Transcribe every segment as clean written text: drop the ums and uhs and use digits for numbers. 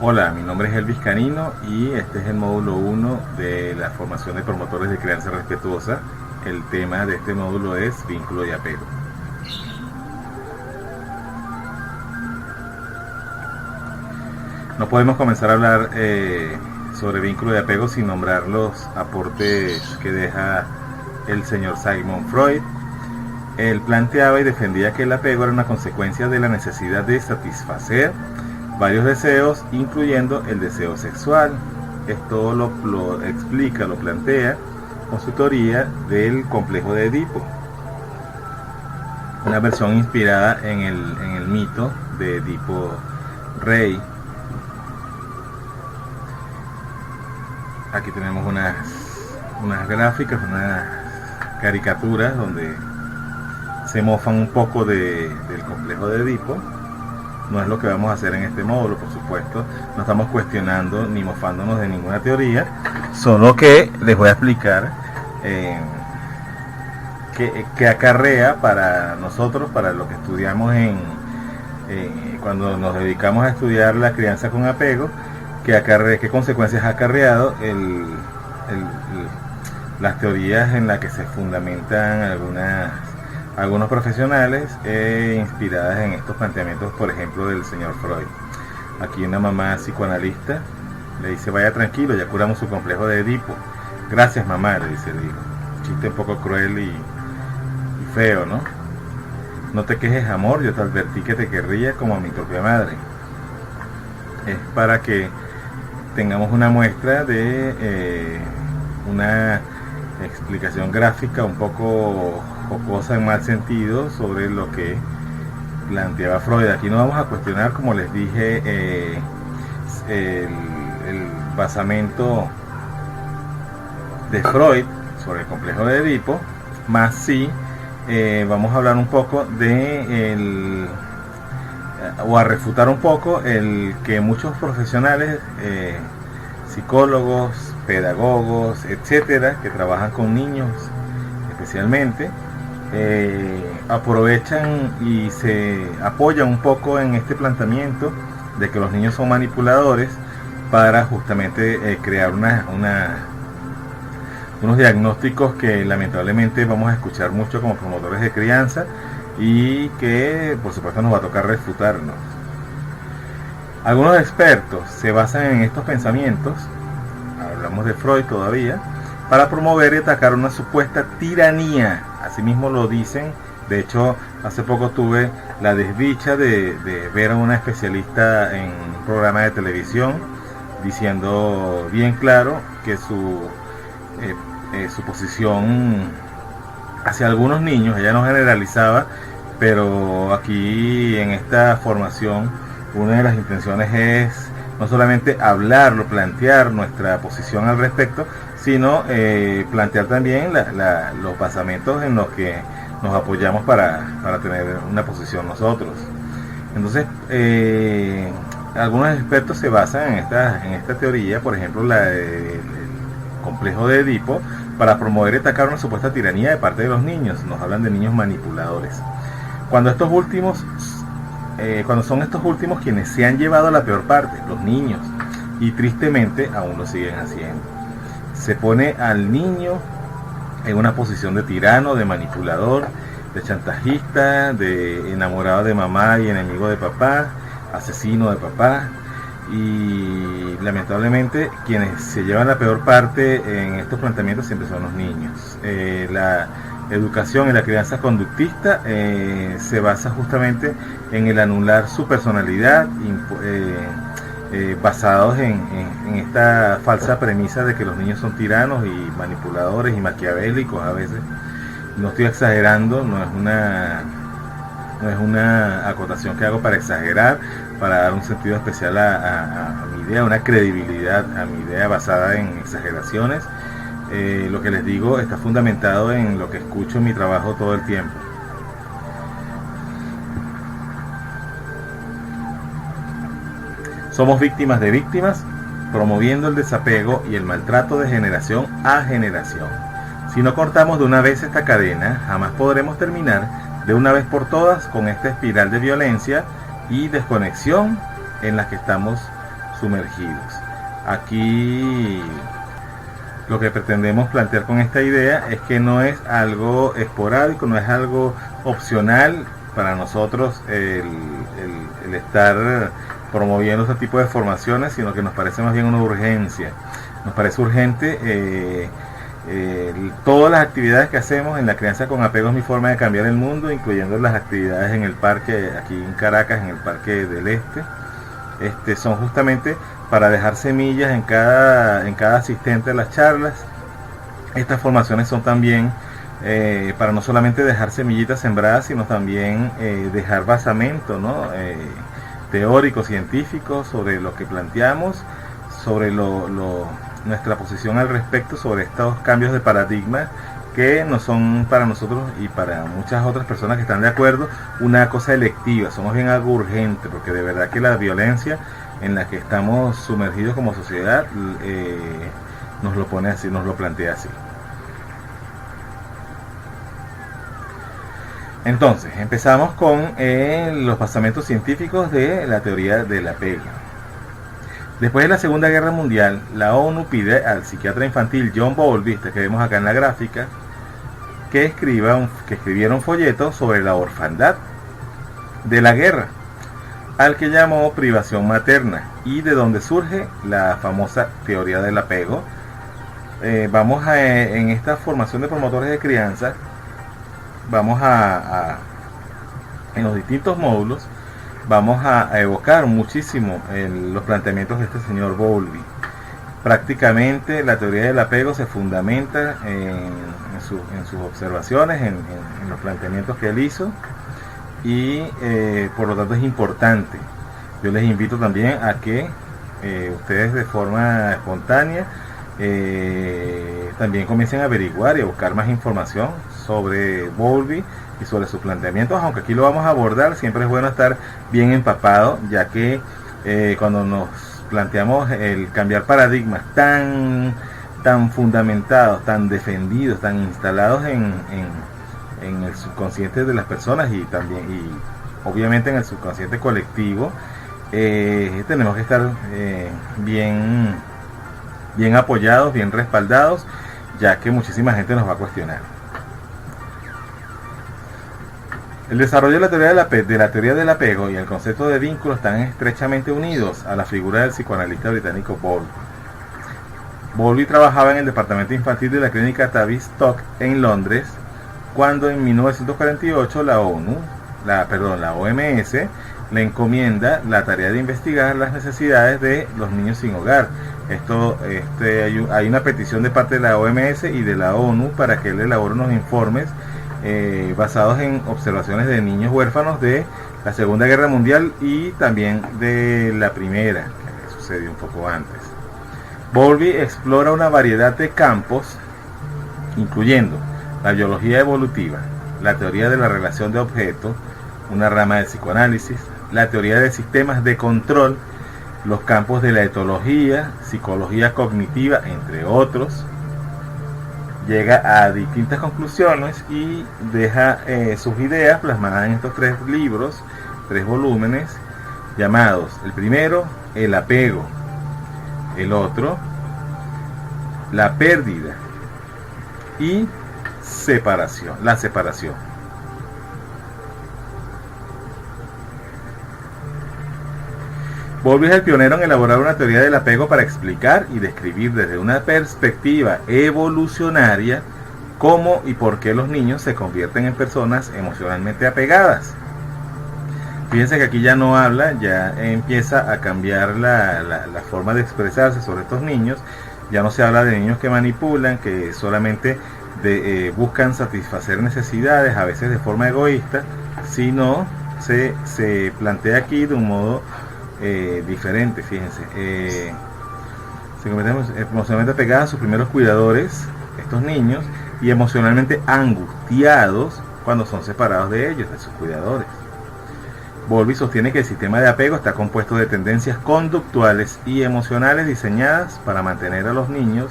Hola, mi nombre es Elvis Canino y este es el módulo 1 de la formación de promotores de crianza respetuosa. El tema de este módulo es vínculo y apego. No podemos comenzar a hablar sobre vínculo y apego sin nombrar los aportes que deja el señor Sigmund Freud. Él planteaba y defendía que el apego era una consecuencia de la necesidad de satisfacer varios deseos, incluyendo el deseo sexual. Esto lo explica, lo plantea con su teoría del complejo de Edipo, una versión inspirada en el mito de Edipo Rey. Aquí tenemos unas gráficas, unas caricaturas donde se mofan un poco del complejo de Edipo. No es lo que vamos a hacer en este módulo, por supuesto. No estamos cuestionando ni mofándonos de ninguna teoría, solo que les voy a explicar qué acarrea para nosotros, para lo que estudiamos cuando nos dedicamos a estudiar la crianza con apego, qué consecuencias ha acarreado las teorías en las que se fundamentan algunos profesionales inspiradas en estos planteamientos, por ejemplo, del señor Freud. Aquí una mamá psicoanalista le dice: vaya tranquilo, ya curamos su complejo de Edipo. Gracias, mamá, le dice el hijo. Chiste un poco cruel y feo, ¿no? No te quejes, amor, yo te advertí que te querría como a mi propia madre. Es para que tengamos una muestra de una explicación gráfica un poco jocosa en mal sentido sobre lo que planteaba Freud. Aquí no vamos a cuestionar, como les dije, el basamento de Freud sobre el complejo de Edipo, más sí vamos a hablar un poco o a refutar un poco el que muchos profesionales, psicólogos, pedagogos, etcétera, que trabajan con niños especialmente, aprovechan y se apoyan un poco en este planteamiento de que los niños son manipuladores para justamente crear unos diagnósticos que lamentablemente vamos a escuchar mucho como promotores de crianza y que por supuesto nos va a tocar refutarnos. Algunos expertos se basan en estos pensamientos, hablamos de Freud todavía, para promover y atacar una supuesta tiranía. Asimismo lo dicen. De hecho, hace poco tuve la desdicha de ver a una especialista en un programa de televisión diciendo bien claro que su posición hacia algunos niños, ella no generalizaba, pero aquí en esta formación una de las intenciones es no solamente hablarlo, plantear nuestra posición al respecto, sino plantear también los basamentos en los que nos apoyamos para tener una posición nosotros. Entonces, algunos expertos se basan en esta teoría, por ejemplo, la del complejo de Edipo, para promover y atacar una supuesta tiranía de parte de los niños. Nos hablan de niños manipuladores. Cuando son estos últimos quienes se han llevado la peor parte, los niños, y tristemente aún lo siguen haciendo. Se pone al niño en una posición de tirano, de manipulador, de chantajista, de enamorado de mamá y enemigo de papá, asesino de papá, y lamentablemente quienes se llevan la peor parte en estos planteamientos siempre son los niños. La educación y la crianza conductista se basa justamente en el anular su personalidad, basados en esta falsa premisa de que los niños son tiranos y manipuladores y maquiavélicos a veces. No estoy exagerando, no es una acotación que hago para exagerar, para dar un sentido especial a mi idea, una credibilidad a mi idea basada en exageraciones. Lo que les digo está fundamentado en lo que escucho en mi trabajo todo el tiempo. Somos víctimas de víctimas, promoviendo el desapego y el maltrato de generación a generación. Si no cortamos de una vez esta cadena, jamás podremos terminar de una vez por todas con esta espiral de violencia y desconexión en la que estamos sumergidos. Aquí lo que pretendemos plantear con esta idea es que no es algo esporádico, no es algo opcional para nosotros el estar promoviendo este tipo de formaciones, sino que nos parece más bien una urgencia. Nos parece urgente todas las actividades que hacemos en la crianza con apego es mi forma de cambiar el mundo, incluyendo las actividades en el parque, aquí en Caracas, en el Parque del Este, son justamente para dejar semillas en cada asistente a las charlas. Estas formaciones son también para no solamente dejar semillitas sembradas, sino también dejar basamento, ¿no? Teórico, científico, sobre lo que planteamos, sobre nuestra posición al respecto, sobre estos cambios de paradigma que no son para nosotros y para muchas otras personas que están de acuerdo una cosa electiva, somos bien algo urgente, porque de verdad que la violencia en la que estamos sumergidos como sociedad nos lo pone así, nos lo plantea así. Entonces, empezamos con los basamentos científicos de la teoría del apego. Después de la Segunda Guerra Mundial, la ONU pide al psiquiatra infantil John Bowlby, que vemos acá en la gráfica, que escribiera un folleto sobre la orfandad de la guerra, al que llamó privación materna, y de donde surge la famosa teoría del apego. En esta formación de promotores de crianza, en los distintos módulos, vamos a evocar muchísimo los planteamientos de este señor Bowlby. Prácticamente la teoría del apego se fundamenta en sus observaciones, en los planteamientos que él hizo, y por lo tanto es importante. Yo les invito también a que ustedes de forma espontánea también comiencen a averiguar y a buscar más información sobre Bowlby y sobre sus planteamientos, aunque aquí lo vamos a abordar. Siempre es bueno estar bien empapado, ya que cuando nos planteamos el cambiar paradigmas tan fundamentados, tan defendidos, tan instalados en el subconsciente de las personas y obviamente en el subconsciente colectivo, tenemos que estar bien apoyados, bien respaldados, ya que muchísima gente nos va a cuestionar. El desarrollo de la teoría del apego y el concepto de vínculo están estrechamente unidos a la figura del psicoanalista británico Bowlby. Bowlby trabajaba en el departamento infantil de la clínica Tavistock en Londres, cuando en 1948 la OMS le encomienda la tarea de investigar las necesidades de los niños sin hogar. Hay una petición de parte de la OMS y de la ONU para que él elabore unos informes basados en observaciones de niños huérfanos de la Segunda Guerra Mundial y también de la Primera, que sucedió un poco antes. Bowlby explora una variedad de campos, incluyendo la biología evolutiva, la teoría de la relación de objeto, una rama del psicoanálisis, la teoría de sistemas de control, los campos de la etología, psicología cognitiva, entre otros. Llega a distintas conclusiones y deja sus ideas plasmadas en estos 3 libros, 3 volúmenes, llamados: el primero, el apego; el otro, la pérdida; y la separación. Bowlby es el pionero en elaborar una teoría del apego para explicar y describir desde una perspectiva evolucionaria cómo y por qué los niños se convierten en personas emocionalmente apegadas. Fíjense que aquí ya no habla, ya empieza a cambiar la forma de expresarse sobre estos niños. Ya no se habla de niños que manipulan, que solamente buscan satisfacer necesidades, a veces de forma egoísta, sino se plantea aquí de un modo diferente. Fíjense, se convierten emocionalmente apegadas a sus primeros cuidadores, estos niños, y emocionalmente angustiados cuando son separados de ellos, de sus cuidadores. Bowlby sostiene que el sistema de apego está compuesto de tendencias conductuales y emocionales diseñadas para mantener a los niños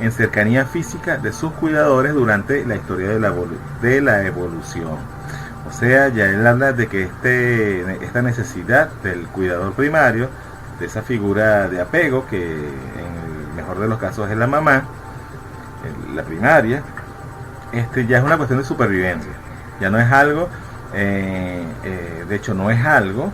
en cercanía física de sus cuidadores durante la historia de la evolución. O sea, ya él habla de que esta necesidad del cuidador primario, de esa figura de apego, que en el mejor de los casos es la mamá, la primaria, ya es una cuestión de supervivencia. Ya no es algo, de hecho no es algo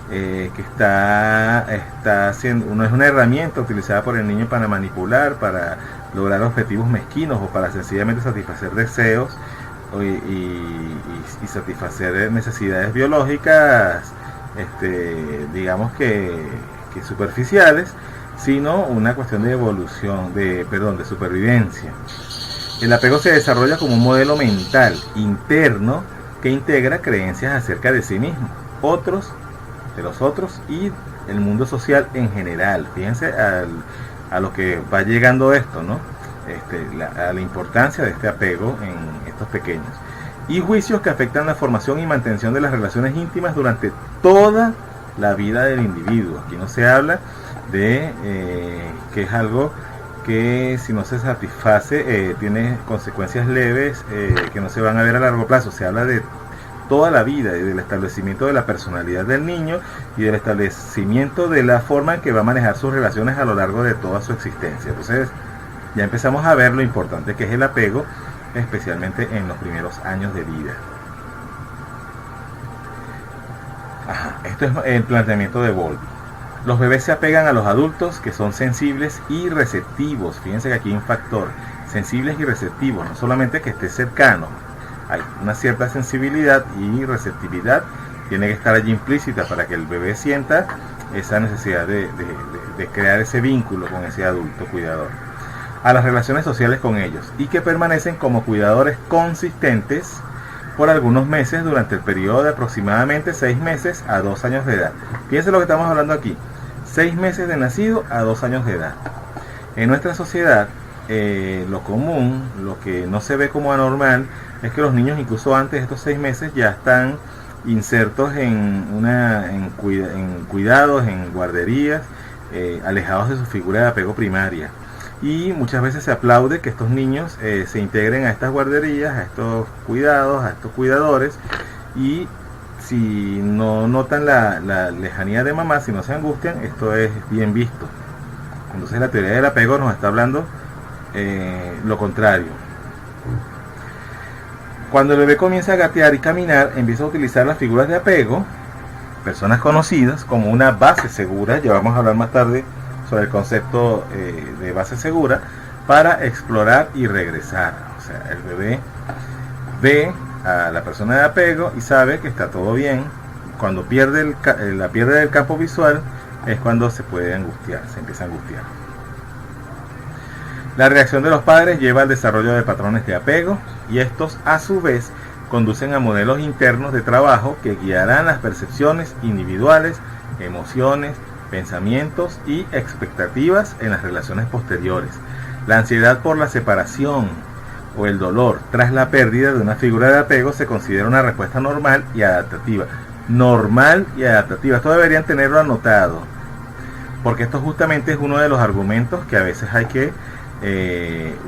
que está haciendo, no es una herramienta utilizada por el niño para manipular, para lograr objetivos mezquinos o para sencillamente satisfacer deseos y satisfacer necesidades biológicas, digamos que superficiales, sino una cuestión de evolución, de supervivencia. El apego se desarrolla como un modelo mental interno que integra creencias acerca de sí mismo, de los otros y el mundo social en general. Fíjense a lo que va llegando esto, ¿no? A la importancia de este apego en estos pequeños. Y juicios que afectan la formación y mantención de las relaciones íntimas durante toda la vida del individuo. Aquí no se habla de que es algo que si no se satisface tiene consecuencias leves que no se van a ver a largo plazo. Se habla de toda la vida y del establecimiento de la personalidad del niño y del establecimiento de la forma en que va a manejar sus relaciones a lo largo de toda su existencia. Entonces ya empezamos a ver lo importante que es el apego, especialmente en los primeros años de vida. Esto es el planteamiento de Bowlby. Los bebés se apegan a los adultos que son sensibles y receptivos. Fíjense que aquí hay un factor, sensibles y receptivos, no solamente que esté cercano. Hay una cierta sensibilidad y receptividad, tiene que estar allí implícita para que el bebé sienta esa necesidad de crear ese vínculo con ese adulto cuidador. A las relaciones sociales con ellos y que permanecen como cuidadores consistentes por algunos meses durante el periodo de aproximadamente 6 meses a 2 años de edad. Fíjense lo que estamos hablando aquí, 6 meses de nacido a 2 años de edad. En nuestra sociedad, lo común, lo que no se ve como anormal, es que los niños incluso antes de estos 6 meses ya están insertos en cuidados, en guarderías, alejados de su figura de apego primaria. Y muchas veces se aplaude que estos niños se integren a estas guarderías, a estos cuidados, a estos cuidadores, y si no notan la lejanía de mamá, si no se angustian, esto es bien visto. Entonces la teoría del apego nos está hablando lo contrario. Cuando el bebé comienza a gatear y caminar, empieza a utilizar las figuras de apego, personas conocidas, como una base segura. Ya vamos a hablar más tarde sobre el concepto de base segura, para explorar y regresar. O sea, el bebé ve a la persona de apego y sabe que está todo bien. Cuando pierde la pierde del campo visual es cuando se puede angustiar, se empieza a angustiar. La reacción de los padres lleva al desarrollo de patrones de apego, y estos a su vez conducen a modelos internos de trabajo que guiarán las percepciones individuales, emociones, pensamientos y expectativas en las relaciones posteriores. La ansiedad por la separación o el dolor tras la pérdida de una figura de apego se considera una respuesta normal y adaptativa. Normal y adaptativa. Esto deberían tenerlo anotado, porque esto justamente es uno de los argumentos que a veces hay que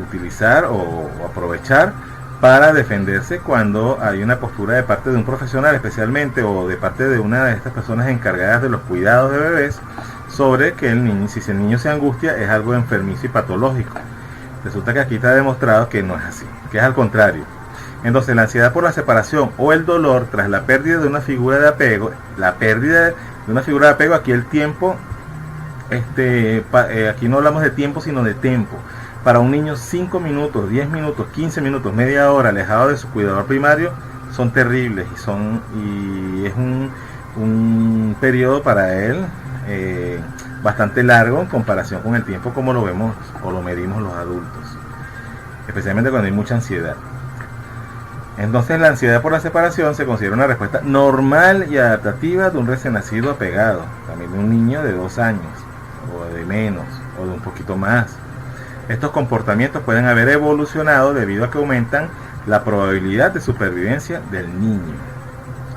utilizar o aprovechar para defenderse cuando hay una postura de parte de un profesional especialmente, o de parte de una de estas personas encargadas de los cuidados de bebés, sobre que el niño, si el niño se angustia, es algo enfermizo y patológico. Resulta que aquí está demostrado que no es así, que es al contrario. Entonces la ansiedad por la separación o el dolor tras la pérdida de una figura de apego, aquí el tiempo, aquí no hablamos de tiempo sino de tempo. Para un niño 5 minutos, 10 minutos, 15 minutos, media hora alejado de su cuidador primario son terribles, y es un periodo para él bastante largo en comparación con el tiempo como lo vemos o lo medimos los adultos, especialmente cuando hay mucha ansiedad. Entonces la ansiedad por la separación se considera una respuesta normal y adaptativa de un recién nacido apegado, también de un niño de 2 años, o de menos, o de un poquito más. Estos comportamientos pueden haber evolucionado debido a que aumentan la probabilidad de supervivencia del niño.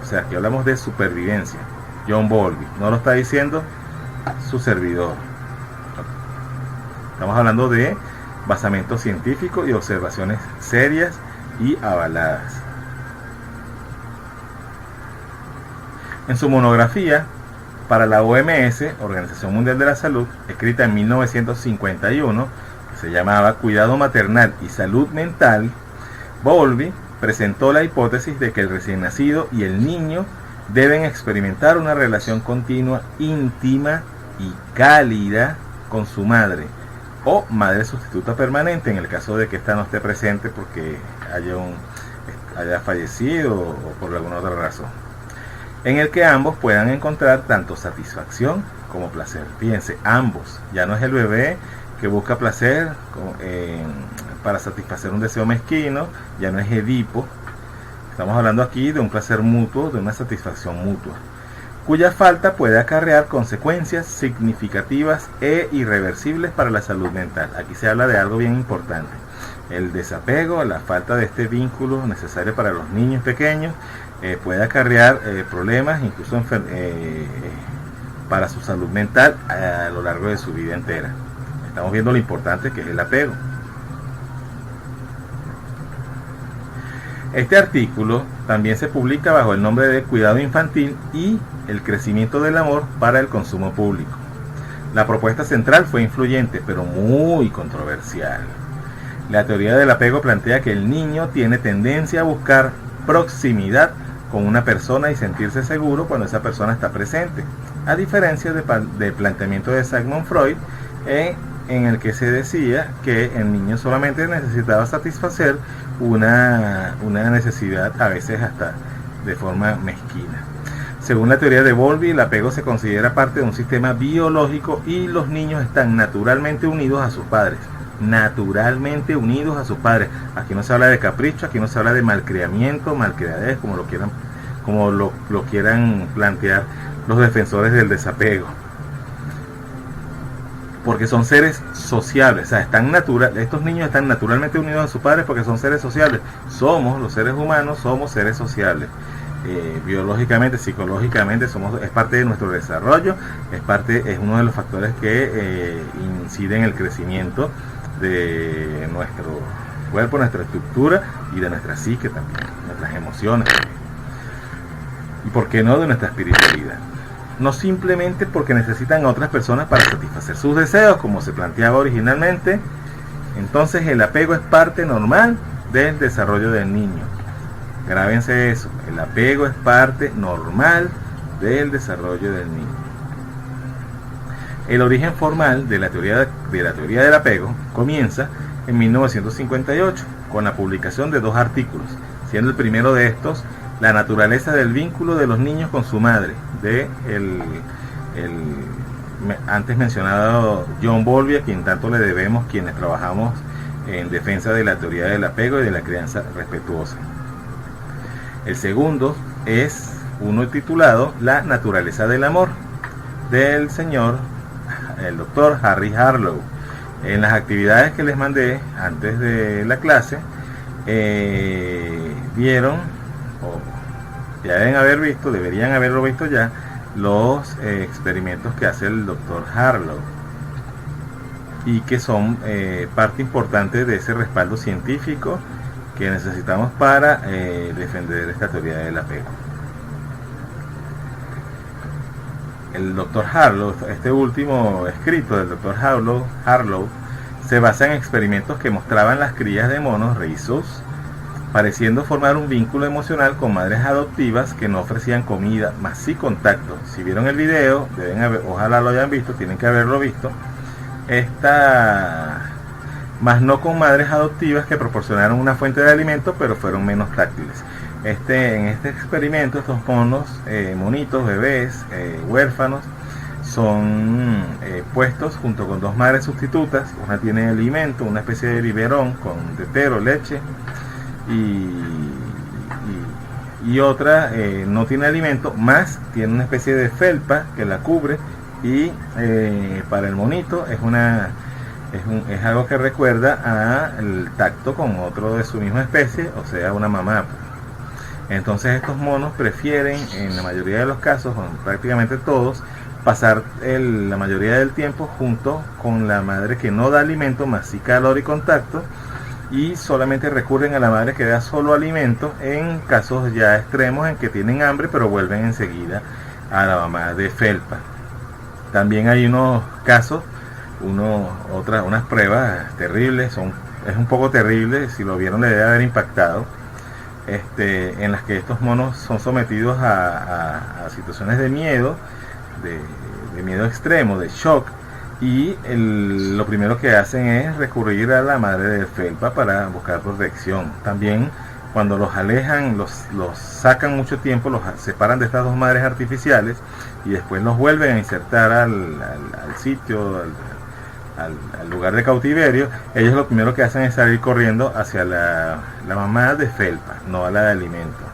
O sea, aquí hablamos de supervivencia. John Bowlby, no lo está diciendo su servidor. Estamos hablando de basamento científico y observaciones serias y avaladas. En su monografía para la OMS, Organización Mundial de la Salud, escrita en 1951, que se llamaba Cuidado Maternal y Salud Mental, Bowlby presentó la hipótesis de que el recién nacido y el niño deben experimentar una relación continua, íntima y cálida con su madre o madre sustituta permanente en el caso de que ésta no esté presente porque haya fallecido o por alguna otra razón, en el que ambos puedan encontrar tanto satisfacción como placer. Fíjense, ambos, ya no es el bebé que busca placer para satisfacer un deseo mezquino, ya no es Edipo. Estamos hablando aquí de un placer mutuo, de una satisfacción mutua, cuya falta puede acarrear consecuencias significativas e irreversibles para la salud mental. Aquí se habla de algo bien importante: el desapego, la falta de este vínculo necesario para los niños pequeños, puede acarrear problemas, incluso para su salud mental a lo largo de su vida entera. Estamos viendo lo importante que es el apego. Este artículo también se publica bajo el nombre de Cuidado Infantil y el crecimiento del amor para el consumo público. La propuesta central fue influyente, pero muy controversial. La teoría del apego plantea que el niño tiene tendencia a buscar proximidad con una persona y sentirse seguro cuando esa persona está presente, a diferencia del planteamiento de Sigmund Freud, en el que se decía que el niño solamente necesitaba satisfacer una necesidad, a veces hasta de forma mezquina. Según la teoría de Bowlby, el apego se considera parte de un sistema biológico y los niños están naturalmente unidos a sus padres. Naturalmente unidos a sus padres. Aquí no se habla de capricho, aquí no se habla de malcriamiento, malcriadez, como lo quieran plantear los defensores del desapego. Porque son seres sociables, o sea, estos niños están naturalmente unidos a sus padres porque son seres sociables. Los seres humanos somos seres sociables. Biológicamente, psicológicamente, es parte de nuestro desarrollo, es uno de los factores que inciden en el crecimiento de nuestro cuerpo, nuestra estructura y de nuestra psique también, nuestras emociones y por qué no de nuestra espiritualidad. No simplemente porque necesitan a otras personas para satisfacer sus deseos, como se planteaba originalmente. Entonces el apego es parte normal del desarrollo del niño. Grábense eso, el apego es parte normal del desarrollo del niño. El origen formal de la teoría del apego comienza en 1958 con la publicación de 2 artículos, siendo el primero de estos La naturaleza del vínculo de los niños con su madre, de el antes mencionado John Bowlby, a quien tanto le debemos quienes trabajamos en defensa de la teoría del apego y de la crianza respetuosa. El segundo es uno titulado La naturaleza del amor, del el doctor Harry Harlow. En las actividades que les mandé antes de la clase, vieron, ya deberían haberlo visto ya, los experimentos que hace el doctor Harlow y que son parte importante de ese respaldo científico que necesitamos para defender esta teoría del apego. El doctor Harlow, este último escrito del doctor Harlow se basa en experimentos que mostraban las crías de monos rhesus pareciendo formar un vínculo emocional con madres adoptivas que no ofrecían comida, más sí contacto. Si vieron el video, ojalá lo hayan visto, tienen que haberlo visto. Más no con madres adoptivas que proporcionaron una fuente de alimento, pero fueron menos táctiles. En este experimento, estos monitos, bebés, huérfanos, son puestos junto con 2 madres sustitutas. Una tiene alimento, una especie de biberón con tetero, leche, y otra no tiene alimento, más tiene una especie de felpa que la cubre, y para el monito es algo que recuerda al tacto con otro de su misma especie, o sea, una mamá. Entonces estos monos prefieren, en la mayoría de los casos, o prácticamente todos, pasar la mayoría del tiempo junto con la madre que no da alimento, más sí calor y contacto, y solamente recurren a la madre que da solo alimento en casos ya extremos en que tienen hambre, pero vuelven enseguida a la mamá de felpa. También hay unos casos, unas pruebas terribles, es un poco terrible, si lo vieron le debe haber impactado, en las que estos monos son sometidos a situaciones de miedo, de miedo extremo, de shock, y lo primero que hacen es recurrir a la madre de felpa para buscar protección. También cuando los alejan, los sacan mucho tiempo, los separan de estas dos madres artificiales y después los vuelven a insertar al sitio, al lugar de cautiverio. Ellos lo primero que hacen es salir corriendo hacia la mamá de felpa, no a la de alimento.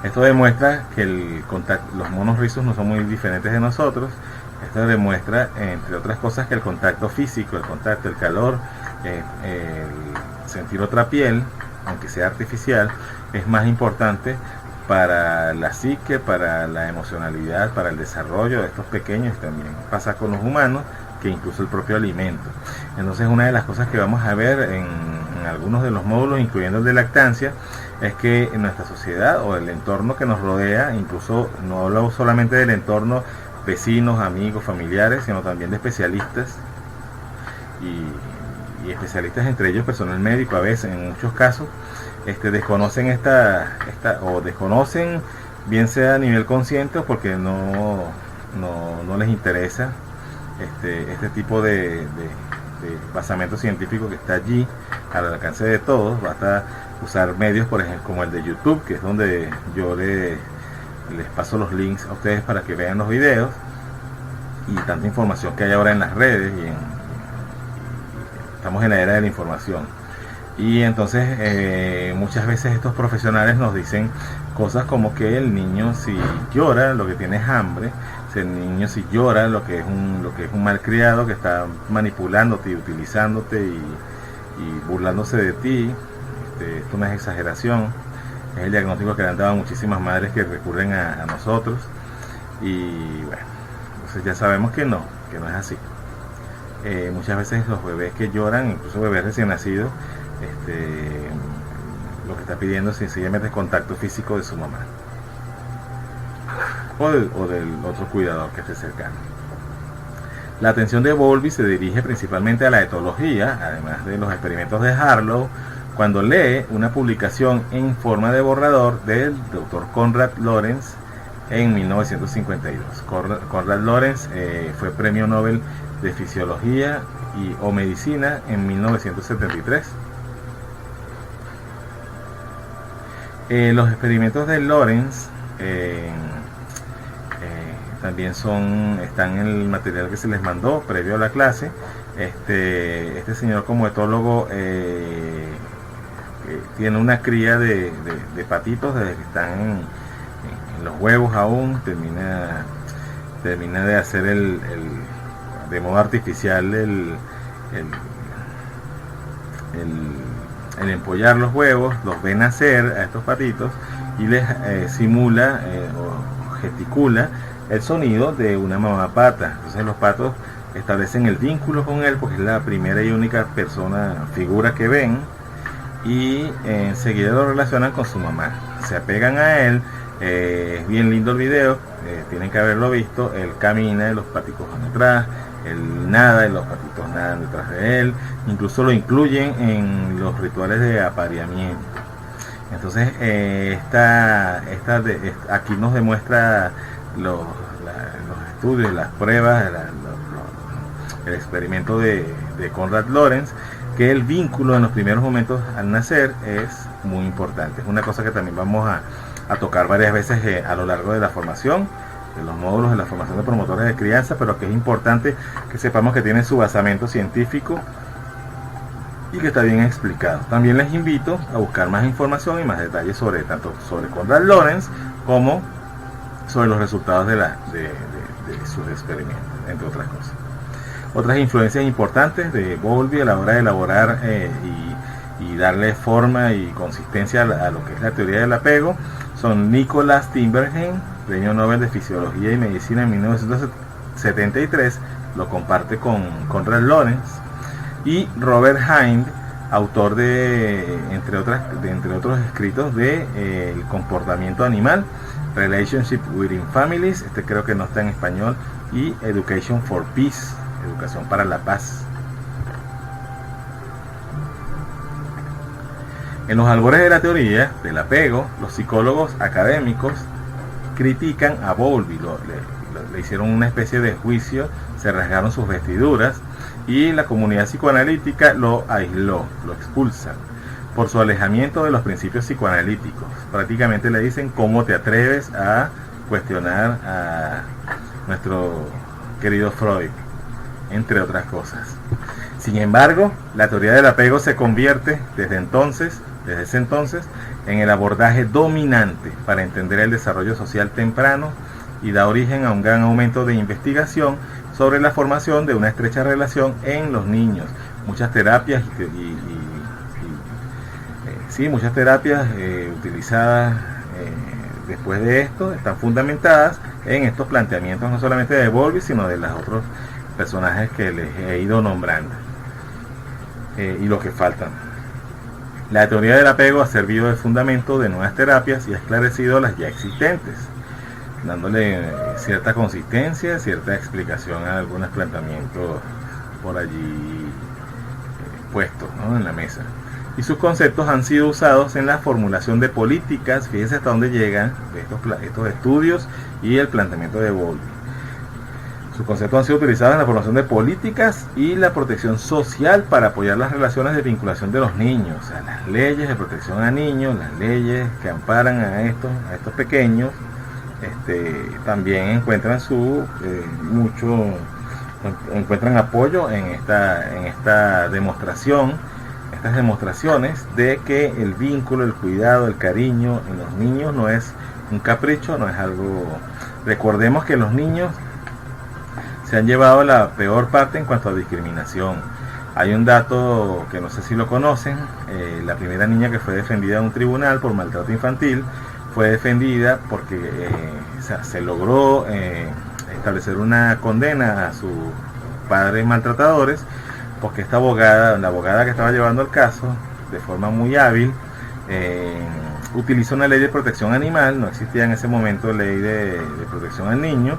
Esto demuestra que los monos rizos no son muy diferentes de nosotros. Esto demuestra, entre otras cosas, que el contacto físico, el calor, el sentir otra piel, aunque sea artificial, es más importante para la psique, para la emocionalidad, para el desarrollo de estos pequeños. También pasa con los humanos, que incluso el propio alimento. Entonces, una de las cosas que vamos a ver en algunos de los módulos, incluyendo el de lactancia, es que en nuestra sociedad o el entorno que nos rodea, incluso no hablo solamente del entorno vecinos, amigos, familiares, sino también de especialistas y especialistas, entre ellos personal médico, a veces, en muchos casos, desconocen o desconocen, bien sea a nivel consciente o porque no les interesa este tipo de basamento científico que está allí al alcance de todos. Basta usar medios, por ejemplo, como el de YouTube, que es donde yo les paso los links a ustedes para que vean los videos, y tanta información que hay ahora en las redes, estamos en la era de la información. Y entonces muchas veces estos profesionales nos dicen cosas como que el niño, si llora, lo que tiene es hambre. Si el niño, si llora, lo que es un malcriado que está manipulándote y utilizándote y burlándose de ti. Esto no es exageración, es el diagnóstico que le han dado a muchísimas madres que recurren a nosotros. Y bueno, entonces ya sabemos que no es así. Muchas veces los bebés que lloran, incluso bebés recién nacidos, lo que está pidiendo es sencillamente contacto físico de su mamá o del otro cuidador que esté cercano. La atención de Bowlby se dirige principalmente a la etología, además de los experimentos de Harlow, cuando lee una publicación en forma de borrador del Dr. Konrad Lorenz en 1952. Konrad Lorenz fue premio Nobel de Fisiología o Medicina en 1973. Los experimentos de Lorenz también están en el material que se les mandó previo a la clase. Este señor, como etólogo, tiene una cría de patitos desde que están en los huevos aún. Termina de hacer de modo artificial el empollar los huevos, los ve nacer a estos patitos y les simula o gesticula el sonido de una mamá pata. Entonces los patos establecen el vínculo con él porque es la primera y única figura que ven, y enseguida lo relacionan con su mamá, se apegan a él. Es bien lindo el video, tienen que haberlo visto. Él camina y los paticos van atrás, él nada y los patitos nadan detrás de él. Incluso lo incluyen en los rituales de apareamiento. Entonces aquí nos demuestra los estudios, las pruebas, el experimento de Konrad Lorenz, que el vínculo en los primeros momentos al nacer es muy importante. Es una cosa que también vamos a tocar varias veces a lo largo de la formación, de los módulos de la formación de promotores de crianza, pero que es importante que sepamos que tiene su basamento científico y que está bien explicado. También les invito a buscar más información y más detalles tanto sobre Konrad Lorenz como sobre los resultados de sus experimentos, entre otras cosas. Otras influencias importantes de Bowlby a la hora de elaborar y darle forma y consistencia a lo que es la teoría del apego son Nicholas Timberheim, premio Nobel de Fisiología y Medicina en 1973, lo comparte con Konrad Lorenz. y Robert Hind, autor entre otros escritos de El comportamiento animal, Relationship Within Families, este creo que no está en español, y Education for Peace, Educación para la Paz. En los albores de la teoría del apego, los psicólogos académicos critican a Bowlby, le hicieron una especie de juicio, se rasgaron sus vestiduras y la comunidad psicoanalítica lo aisló, lo expulsan por su alejamiento de los principios psicoanalíticos. Prácticamente le dicen: ¿cómo te atreves a cuestionar a nuestro querido Freud? Entre otras cosas. Sin embargo, la teoría del apego se convierte desde ese entonces en el abordaje dominante para entender el desarrollo social temprano y da origen a un gran aumento de investigación sobre la formación de una estrecha relación en los niños. Muchas terapias muchas terapias utilizadas después de esto están fundamentadas en estos planteamientos, no solamente de Bowlby, sino de los otros personajes que les he ido nombrando y los que faltan. La teoría del apego ha servido de fundamento de nuevas terapias y ha esclarecido las ya existentes, dándole cierta consistencia, cierta explicación a algunos planteamientos por allí puestos, ¿no?, en la mesa. Y sus conceptos han sido usados en la formulación de políticas. Fíjense hasta dónde llegan estos estudios y el planteamiento de Bowlby. Sus conceptos han sido utilizados en la formación de políticas y la protección social para apoyar las relaciones de vinculación de los niños. O sea, las leyes de protección a niños, las leyes que amparan a estos pequeños, también encuentran encuentran apoyo en esta demostración, estas demostraciones de que el vínculo, el cuidado, el cariño en los niños no es un capricho, no es algo. Recordemos que los niños se han llevado la peor parte en cuanto a discriminación. Hay un dato que no sé si lo conocen: la primera niña que fue defendida en un tribunal por maltrato infantil fue defendida porque se logró establecer una condena a sus padres maltratadores, porque la abogada que estaba llevando el caso de forma muy hábil utilizó una ley de protección animal. No existía en ese momento ley de protección al niño,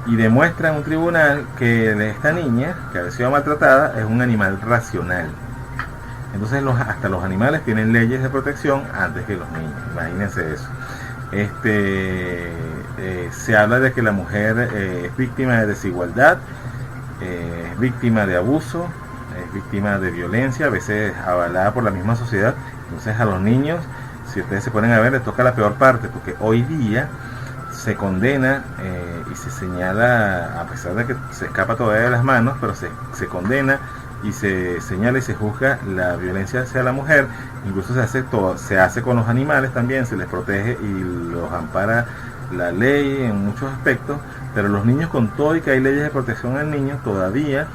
y demuestra en un tribunal que esta niña que había sido maltratada es un animal racional. Entonces hasta los animales tienen leyes de protección antes que los niños. Imagínense eso. Se habla de que la mujer es víctima de desigualdad, es víctima de abuso, es víctima de violencia, a veces avalada por la misma sociedad. Entonces a los niños, si ustedes se ponen a ver, les toca la peor parte, porque hoy día se condena y se señala, a pesar de que se escapa todavía de las manos, pero se condena y se señala y se juzga la violencia hacia la mujer. Incluso se hace con los animales también, se les protege y los ampara la ley en muchos aspectos, pero los niños, con todo y que hay leyes de protección al niño, todavía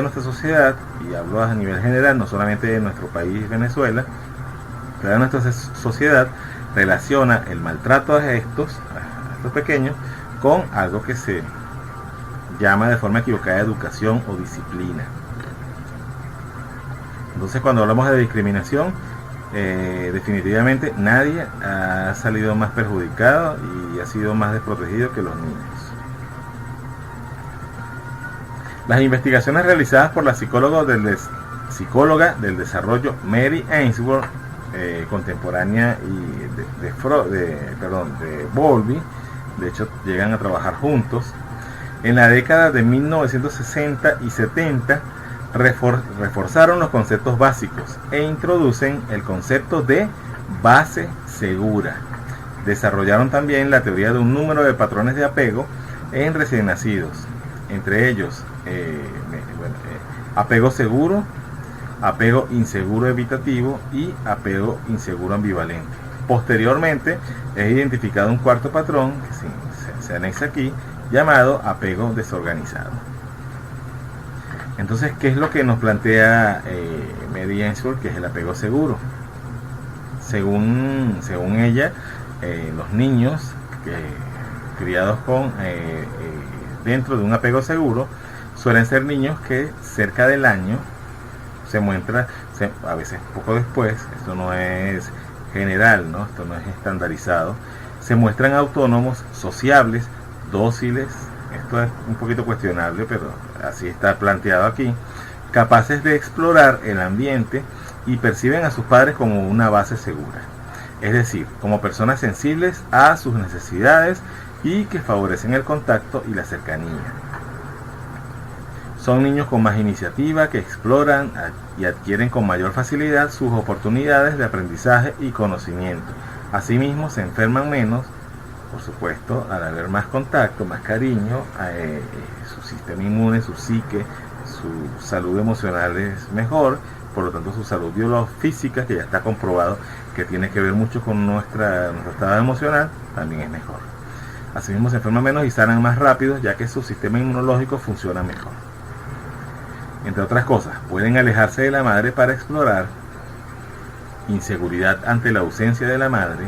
nuestra sociedad, y hablo a nivel general, no solamente de nuestro país, Venezuela, toda nuestra sociedad relaciona el maltrato a estos pequeños con algo que se llama de forma equivocada educación o disciplina. Entonces, cuando hablamos de discriminación, definitivamente nadie ha salido más perjudicado y ha sido más desprotegido que los niños. Las investigaciones realizadas por la psicóloga del desarrollo Mary Ainsworth, contemporánea y de Bowlby, de hecho llegan a trabajar juntos, en la década de 1960 y 70 reforzaron los conceptos básicos e introducen el concepto de base segura. Desarrollaron también la teoría de un número de patrones de apego en recién nacidos, entre ellos apego seguro, apego inseguro evitativo y apego inseguro ambivalente. Posteriormente es identificado un cuarto patrón que se anexa aquí, llamado apego desorganizado. Entonces, ¿qué es lo que nos plantea Mary Ainsworth, que es el apego seguro? Según ella, los niños criados dentro de un apego seguro suelen ser niños que cerca del año se muestra, a veces poco después, esto no es general, ¿no? Esto no es estandarizado, se muestran autónomos, sociables, dóciles, esto es un poquito cuestionable, pero así está planteado aquí, capaces de explorar el ambiente y perciben a sus padres como una base segura, es decir, como personas sensibles a sus necesidades y que favorecen el contacto y la cercanía. Son niños con más iniciativa, que exploran y adquieren con mayor facilidad sus oportunidades de aprendizaje y conocimiento. Asimismo, se enferman menos, por supuesto, al haber más contacto, más cariño, su sistema inmune, su psique, su salud emocional es mejor, por lo tanto su salud biofísica, que ya está comprobado que tiene que ver mucho con nuestro estado emocional, también es mejor. Asimismo, se enferman menos y sanan más rápido, ya que su sistema inmunológico funciona mejor. Entre otras cosas, pueden alejarse de la madre para explorar, inseguridad ante la ausencia de la madre,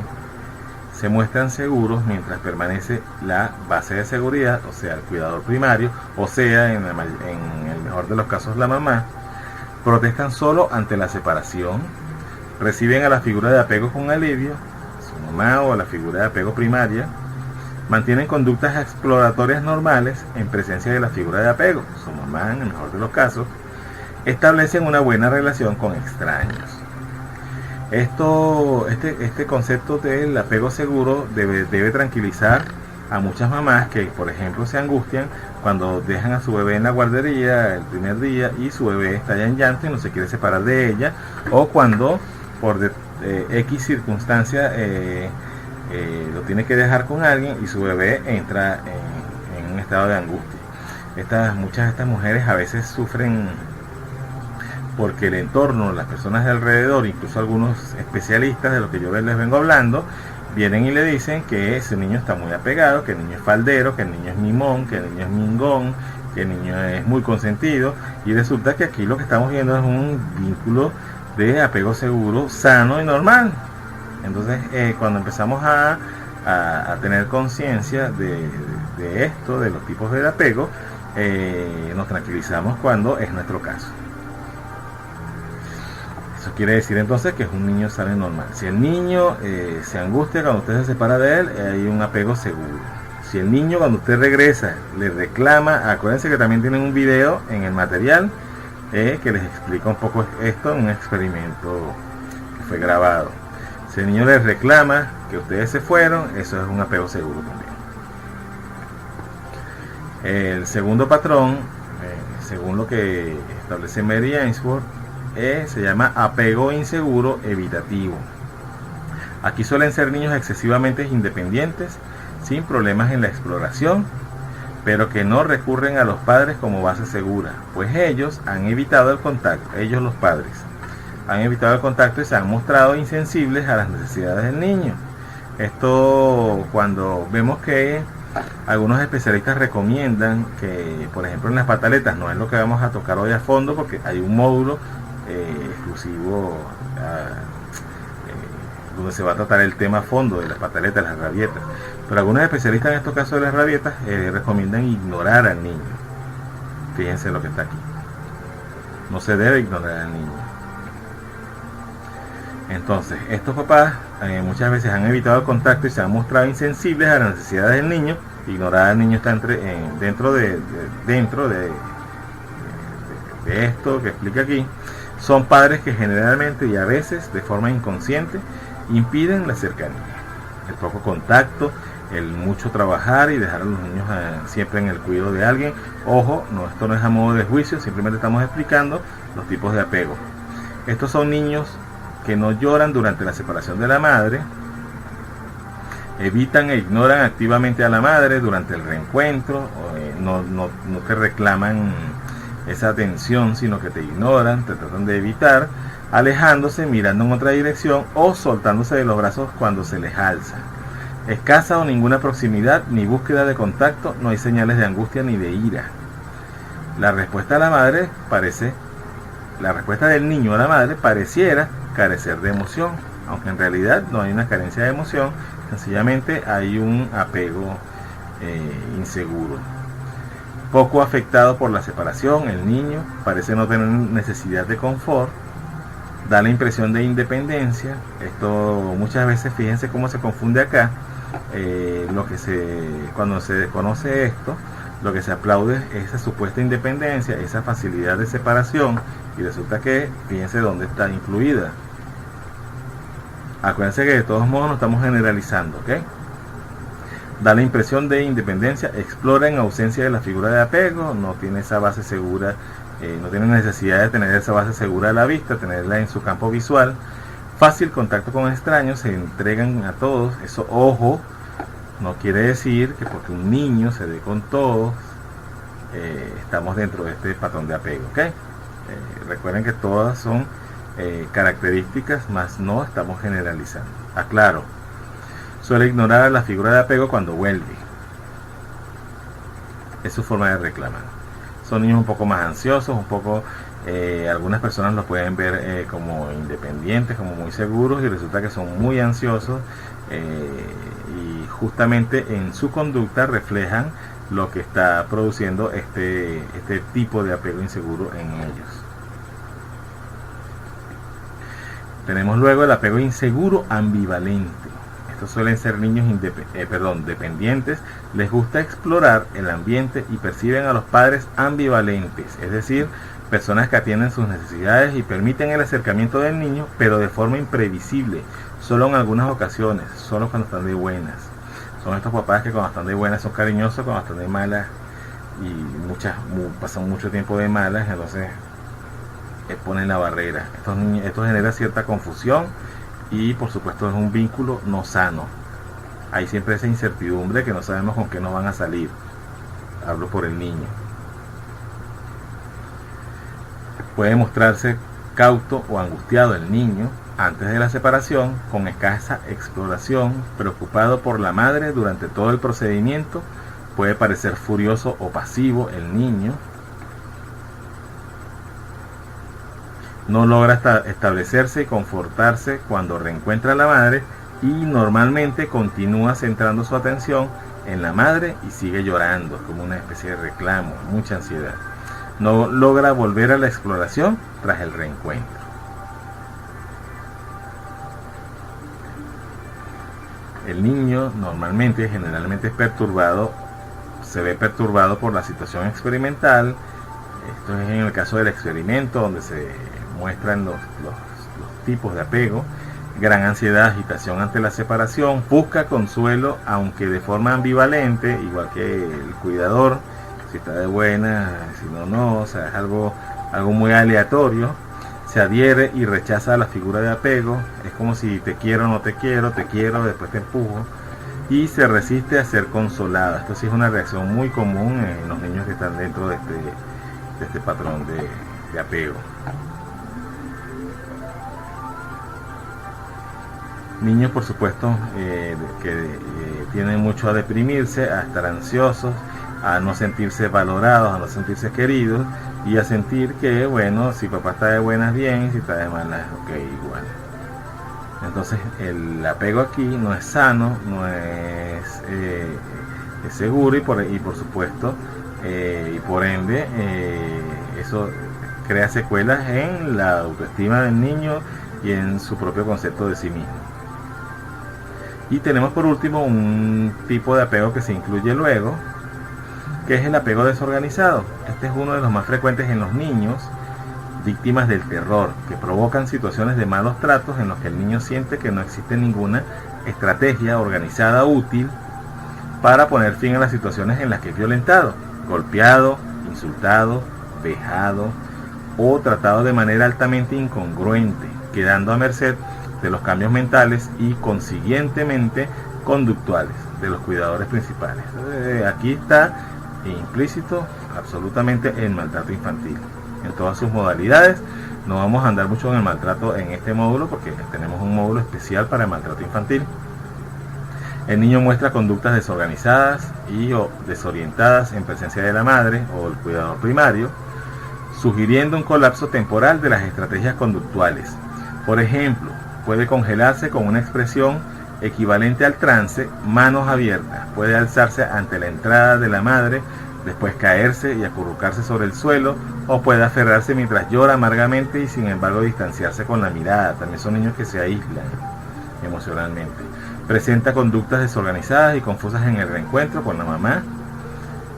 se muestran seguros mientras permanece la base de seguridad, o sea, el cuidador primario, o sea, en el mejor de los casos la mamá, protestan solo ante la separación, reciben a la figura de apego con alivio, su mamá o a la figura de apego primaria, mantienen conductas exploratorias normales en presencia de la figura de apego, su mamá en el mejor de los casos, establecen una buena relación con extraños. Este concepto del apego seguro debe tranquilizar a muchas mamás que, por ejemplo, se angustian cuando dejan a su bebé en la guardería el primer día y su bebé está ya en llanto y no se quiere separar de ella, o cuando por X circunstancia lo tiene que dejar con alguien y su bebé entra en un estado de angustia. Muchas de estas mujeres a veces sufren porque el entorno, las personas de alrededor, incluso algunos especialistas de lo que yo les vengo hablando, vienen y le dicen que ese niño está muy apegado, que el niño es faldero, que el niño es mimón, que el niño es mingón, que el niño es muy consentido, y resulta que aquí lo que estamos viendo es un vínculo de apego seguro, sano y normal. Entonces, cuando empezamos a tener conciencia de esto, de los tipos de apego, nos tranquilizamos cuando es nuestro caso. Eso quiere decir entonces que es un niño sano y normal. Si el niño se angustia cuando usted se separa de él, hay un apego seguro. Si el niño cuando usted regresa le reclama, acuérdense que también tienen un video en el material que les explica un poco esto en un experimento que fue grabado. Si el niño les reclama que ustedes se fueron, eso es un apego seguro también. El segundo patrón, según lo que establece Mary Ainsworth, se llama apego inseguro evitativo. Aquí suelen ser niños excesivamente independientes, sin problemas en la exploración, pero que no recurren a los padres como base segura, pues ellos han evitado el contacto, ellos los padres, han evitado el contacto y se han mostrado insensibles a las necesidades del niño. Esto cuando vemos que algunos especialistas recomiendan que, por ejemplo, en las pataletas, no es lo que vamos a tocar hoy a fondo porque hay un módulo exclusivo donde se va a tratar el tema a fondo de las pataletas, las rabietas, pero algunos especialistas en estos casos de las rabietas recomiendan ignorar al niño. Fíjense lo que está aquí, no se debe ignorar al niño. Entonces, estos papás muchas veces han evitado el contacto y se han mostrado insensibles a las necesidades del niño. Ignorar al niño está dentro de esto que explica aquí. Son padres que generalmente y a veces de forma inconsciente impiden la cercanía, el poco contacto, el mucho trabajar y dejar a los niños siempre en el cuidado de alguien. Ojo, esto no es a modo de juicio, simplemente estamos explicando los tipos de apego. Estos son niños que no lloran durante la separación de la madre, evitan e ignoran activamente a la madre durante el reencuentro, no te reclaman esa atención, sino que te ignoran, te tratan de evitar, alejándose, mirando en otra dirección o soltándose de los brazos cuando se les alza. Escasa o ninguna proximidad ni búsqueda de contacto, no hay señales de angustia ni de ira. La respuesta del niño a la madre pareciera carecer de emoción, aunque en realidad no hay una carencia de emoción, sencillamente hay un apego inseguro. Poco afectado por la separación, el niño parece no tener necesidad de confort, da la impresión de independencia. Esto muchas veces, fíjense cómo se confunde acá, cuando se desconoce esto, lo que se aplaude es esa supuesta independencia, esa facilidad de separación, y resulta que, fíjense dónde está incluida. Acuérdense que de todos modos no estamos generalizando, ¿ok? Da la impresión de independencia, explora en ausencia de la figura de apego, no tiene esa base segura, no tiene necesidad de tener esa base segura a la vista, tenerla en su campo visual. Fácil contacto con extraños, se entregan a todos. Eso, ojo, no quiere decir que porque un niño se dé con todos, estamos dentro de este patrón de apego, ¿ok? Recuerden que todas son características, más no estamos generalizando. Aclaro, suele ignorar a la figura de apego cuando vuelve. Es su forma de reclamar. Son niños un poco más ansiosos, un poco, algunas personas los pueden ver como independientes, como muy seguros, y resulta que son muy ansiosos, y justamente en su conducta reflejan lo que está produciendo este tipo de apego inseguro en ellos. Tenemos luego el apego inseguro ambivalente. Estos suelen ser niños dependientes, les gusta explorar el ambiente y perciben a los padres ambivalentes, es decir, personas que atienden sus necesidades y permiten el acercamiento del niño, pero de forma imprevisible, solo en algunas ocasiones, solo cuando están de buenas. Son estos papás que cuando están de buenas son cariñosos, cuando están de malas y pasan mucho tiempo de malas, entonces ponen la barrera. Esto genera cierta confusión y por supuesto es un vínculo no sano. Hay siempre esa incertidumbre que no sabemos con qué nos van a salir. Hablo por el niño. Puede mostrarse cauto o angustiado el niño antes de la separación, con escasa exploración, preocupado por la madre durante todo el procedimiento. Puede parecer furioso o pasivo el niño. No logra establecerse y confortarse cuando reencuentra a la madre, y normalmente continúa centrando su atención en la madre y sigue llorando, como una especie de reclamo, mucha ansiedad. No logra volver a la exploración tras el reencuentro. El niño generalmente es perturbado, se ve perturbado por la situación experimental. Esto es en el caso del experimento, donde se muestran los tipos de apego. Gran ansiedad, agitación ante la separación, busca consuelo, aunque de forma ambivalente, igual que el cuidador, si está de buena, si no, o sea, es algo muy aleatorio. Se adhiere y rechaza a la figura de apego, es como si te quiero, no te quiero, después te empujo, y se resiste a ser consolada. Esto sí es una reacción muy común en los niños que están dentro de este patrón de apego. Niños, por supuesto, que tienden mucho a deprimirse, a estar ansiosos, a no sentirse valorados, a no sentirse queridos, y a sentir que, bueno, si papá está de buenas, bien, si está de malas, ok, igual. Entonces el apego aquí no es sano, no es seguro, y por supuesto, y por ende, eso crea secuelas en la autoestima del niño y en su propio concepto de sí mismo. Y tenemos por último un tipo de apego que se incluye luego, que es el apego desorganizado. Este es uno de los más frecuentes en los niños víctimas del terror, que provocan situaciones de malos tratos en los que el niño siente que no existe ninguna estrategia organizada útil para poner fin a las situaciones en las que es violentado, golpeado, insultado, vejado o tratado de manera altamente incongruente, quedando a merced de los cambios mentales y consiguientemente conductuales de los cuidadores principales. Aquí está implícito absolutamente el maltrato infantil en todas sus modalidades. No vamos a andar mucho en el maltrato en este módulo porque tenemos un módulo especial para el maltrato infantil. El niño muestra conductas desorganizadas y o desorientadas en presencia de la madre o el cuidador primario, sugiriendo un colapso temporal de las estrategias conductuales. Por ejemplo, puede congelarse con una expresión equivalente al trance, manos abiertas. Puede alzarse ante la entrada de la madre después caerse y acurrucarse sobre el suelo, o puede aferrarse mientras llora amargamente y sin embargo distanciarse con la mirada. También son niños que se aíslan emocionalmente. Presenta conductas desorganizadas y confusas en el reencuentro con la mamá.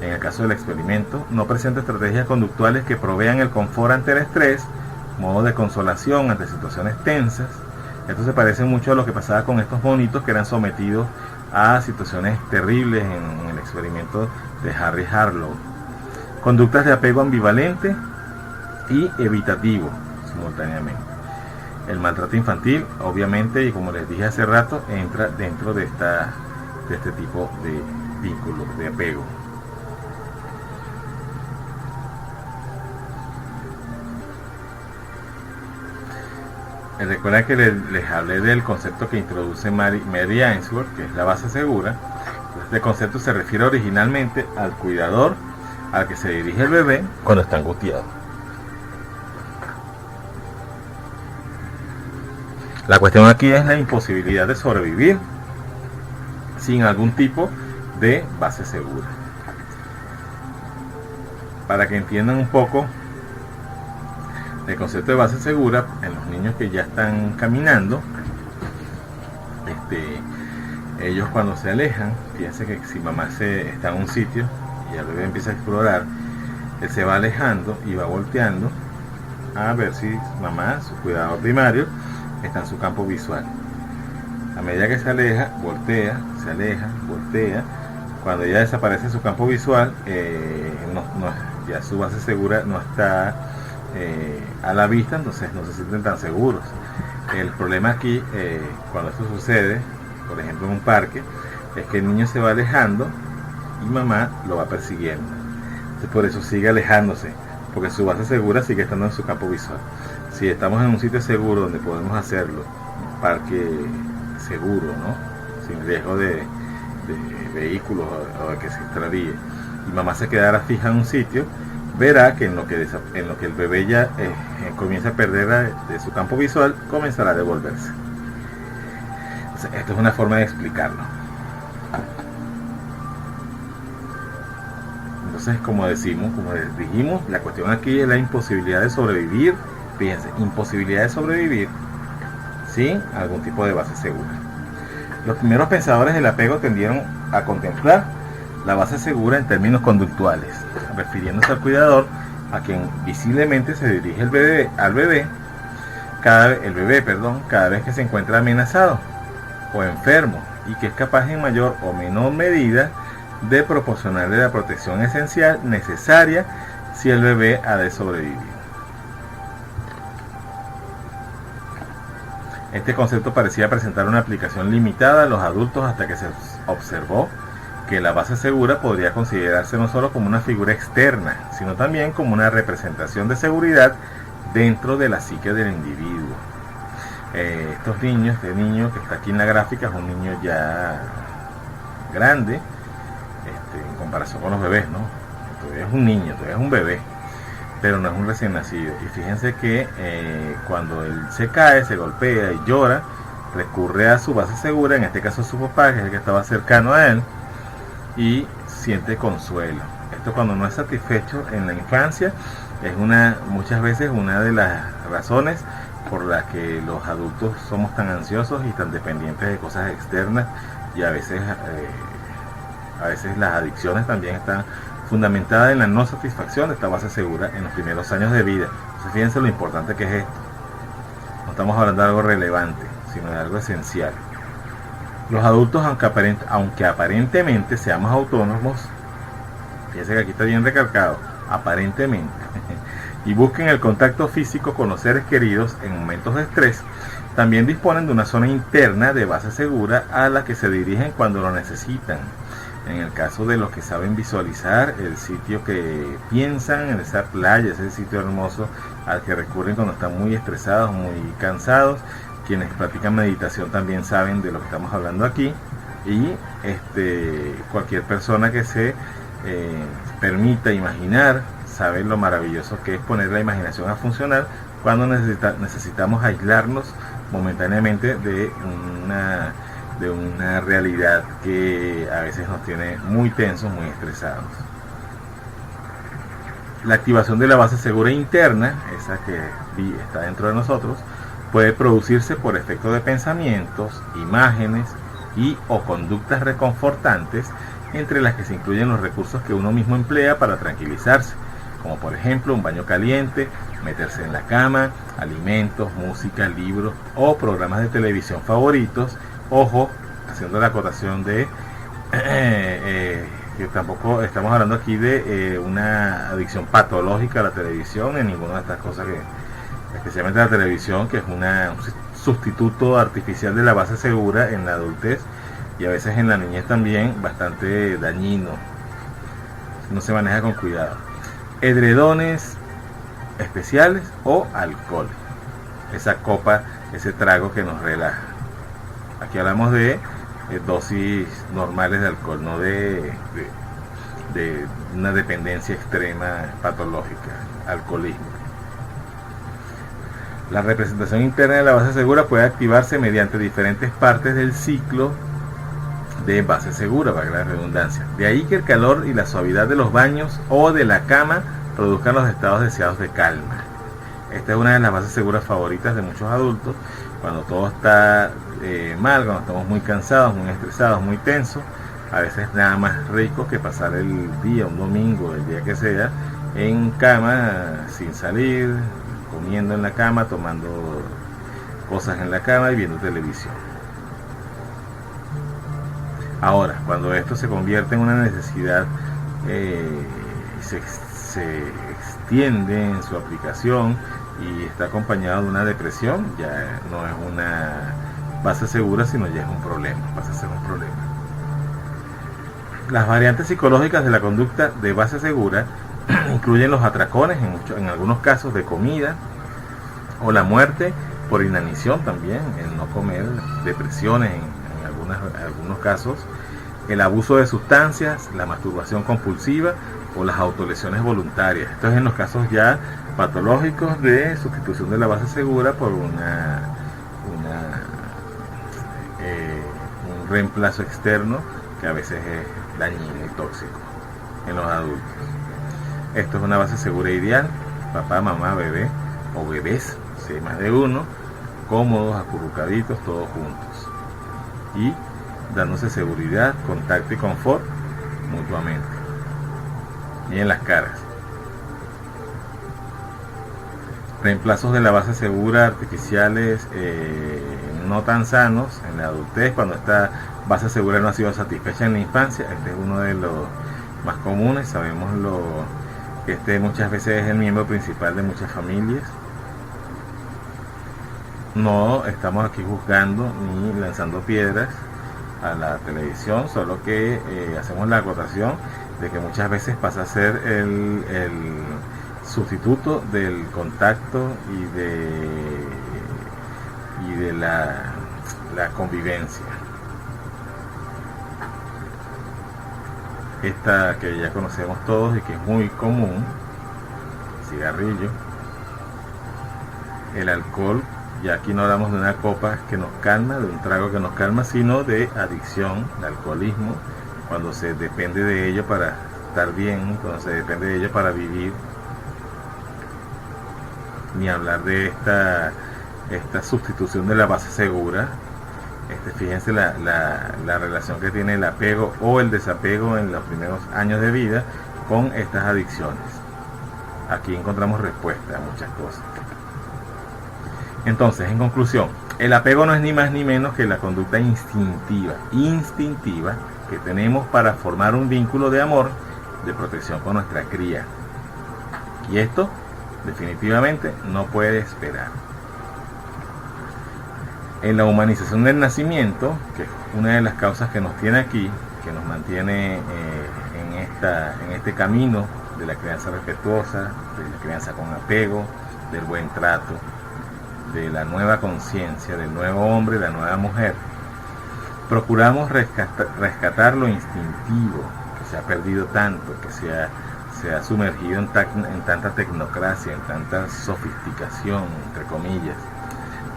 En el caso del experimento, no presenta estrategias conductuales que provean el confort ante el estrés, modo de consolación ante situaciones tensas. Esto se parece mucho a lo que pasaba con estos monitos que eran sometidos a situaciones terribles en el experimento de Harry Harlow. Conductas de apego ambivalente y evitativo simultáneamente. El maltrato infantil, obviamente, y como les dije hace rato, entra dentro de este tipo de vínculo, de apego. Recuerda que les hablé del concepto que introduce Mary Ainsworth, que es la base segura. Este concepto se refiere originalmente al cuidador al que se dirige el bebé cuando está angustiado. La cuestión aquí es la imposibilidad de sobrevivir sin algún tipo de base segura. Para que entiendan un poco el concepto de base segura en los niños que ya están caminando, ellos cuando se alejan, fíjense que si mamá está en un sitio y el bebé empieza a explorar, él se va alejando y va volteando a ver si mamá, su cuidador primario, está en su campo visual. A medida que se aleja, voltea, se aleja, voltea. Cuando ya desaparece su campo visual, ya su base segura no está a la vista, entonces no se sienten tan seguros. El problema aquí, cuando esto sucede, por ejemplo en un parque, es que el niño se va alejando y mamá lo va persiguiendo. Entonces por eso sigue alejándose, porque su base segura sigue estando en su campo visual. Si estamos en un sitio seguro donde podemos hacerlo, un parque seguro, ¿no? Sin riesgo de vehículos o de que se extravíe, y mamá se quedara fija en un sitio, verá que en lo que el bebé ya comienza a perder de su campo visual, comenzará a devolverse. Entonces, esto es una forma de explicarlo. Entonces, como les dijimos, la cuestión aquí es la imposibilidad de sobrevivir. Fíjense, imposibilidad de sobrevivir sin algún tipo de base segura. Los primeros pensadores del apego tendieron a contemplar la base segura en términos conductuales, refiriéndose al cuidador a quien visiblemente se dirige el bebé cada vez que se encuentra amenazado o enfermo, y que es capaz en mayor o menor medida de proporcionarle la protección esencial necesaria si el bebé ha de sobrevivir. Este concepto parecía presentar una aplicación limitada a los adultos hasta que se observó que la base segura podría considerarse no solo como una figura externa, sino también como una representación de seguridad dentro de la psique del individuo. Este niño que está aquí en la gráfica es un niño ya grande, en comparación con los bebés, ¿no? Todavía es un niño, todavía es un bebé, pero no es un recién nacido. Y fíjense que cuando él se cae, se golpea y llora, recurre a su base segura, en este caso su papá, que es el que estaba cercano a él, y siente consuelo. Esto, cuando no es satisfecho en la infancia, es muchas veces una de las razones por las que los adultos somos tan ansiosos y tan dependientes de cosas externas, y a veces las adicciones también están fundamentada en la no satisfacción de esta base segura en los primeros años de vida. Entonces, fíjense lo importante que es esto. No estamos hablando de algo relevante, sino de algo esencial. Los adultos, aunque aparentemente seamos autónomos, fíjense que aquí está bien recalcado, aparentemente, y busquen el contacto físico con los seres queridos en momentos de estrés, también disponen de una zona interna de base segura a la que se dirigen cuando lo necesitan. En el caso de los que saben visualizar el sitio que piensan, en esa playa, ese sitio hermoso al que recurren cuando están muy estresados, muy cansados. Quienes practican meditación también saben de lo que estamos hablando aquí. Y cualquier persona que se permita imaginar sabe lo maravilloso que es poner la imaginación a funcionar cuando necesitamos aislarnos momentáneamente de una realidad que a veces nos tiene muy tensos, muy estresados. La activación de la base segura interna, esa que está dentro de nosotros, puede producirse por efecto de pensamientos, imágenes y o conductas reconfortantes, entre las que se incluyen los recursos que uno mismo emplea para tranquilizarse, como por ejemplo un baño caliente, meterse en la cama, alimentos, música, libros o programas de televisión favoritos. Ojo, haciendo la acotación de que tampoco estamos hablando aquí de una adicción patológica a la televisión, en ninguna de estas cosas, que especialmente la televisión, que es un sustituto artificial de la base segura en la adultez y a veces en la niñez también, bastante dañino, no se maneja con cuidado. Edredones especiales o alcohol, esa copa, ese trago que nos relaja. Aquí hablamos de dosis normales de alcohol, no de una dependencia extrema patológica, alcoholismo. La representación interna de la base segura puede activarse mediante diferentes partes del ciclo de base segura, valga la redundancia. De ahí que el calor y la suavidad de los baños o de la cama produzcan los estados deseados de calma. Esta es una de las bases seguras favoritas de muchos adultos. Cuando todo está mal, cuando estamos muy cansados, muy estresados, muy tensos, a veces nada más rico que pasar el día, un domingo, el día que sea, en cama, sin salir, comiendo en la cama, tomando cosas en la cama y viendo televisión. Ahora, cuando esto se convierte en una necesidad, se extiende en su aplicación y está acompañado de una depresión, ya no es una base segura, sino ya es un problema, pasa a ser un problema. Las variantes psicológicas de la conducta de base segura incluyen los atracones, en algunos casos de comida, o la muerte por inanición también, el no comer, depresiones en algunos casos, el abuso de sustancias, la masturbación compulsiva o las autolesiones voluntarias. Esto es en los casos ya patológicos de sustitución de la base segura por un reemplazo externo que a veces es dañino y tóxico en los adultos. Esto es una base segura ideal: papá, mamá, bebé o bebés, si hay más de uno, cómodos, acurrucaditos, todos juntos y dándose seguridad, contacto y confort mutuamente. Y en las caras. Reemplazos de la base segura artificiales no tan sanos en la adultez, cuando esta base segura no ha sido satisfecha en la infancia. Este es uno de los más comunes. Sabemos que este muchas veces es el miembro principal de muchas familias. No estamos aquí juzgando ni lanzando piedras a la televisión, solo que hacemos la acotación de que muchas veces pasa a ser el sustituto del contacto y de la convivencia. Esta que ya conocemos todos y que es muy común, el cigarrillo, el alcohol. Ya aquí no hablamos de una copa que nos calma, de un trago que nos calma, sino de adicción, de alcoholismo, cuando se depende de ello para estar bien, cuando se depende de ello para vivir. Ni hablar de esta sustitución de la base segura. Fíjense la relación que tiene el apego o el desapego en los primeros años de vida con estas adicciones. Aquí encontramos respuesta a muchas cosas. Entonces, en conclusión, el apego no es ni más ni menos que la conducta instintiva que tenemos para formar un vínculo de amor, de protección con nuestra cría. Y esto definitivamente no puede esperar. En la humanización del nacimiento, que es una de las causas que nos tiene aquí, que nos mantiene en este camino de la crianza respetuosa, de la crianza con apego, del buen trato, de la nueva conciencia, del nuevo hombre, la nueva mujer, procuramos rescatar lo instintivo, que se ha perdido tanto, que se ha sumergido en tanta tecnocracia, en tanta sofisticación, entre comillas.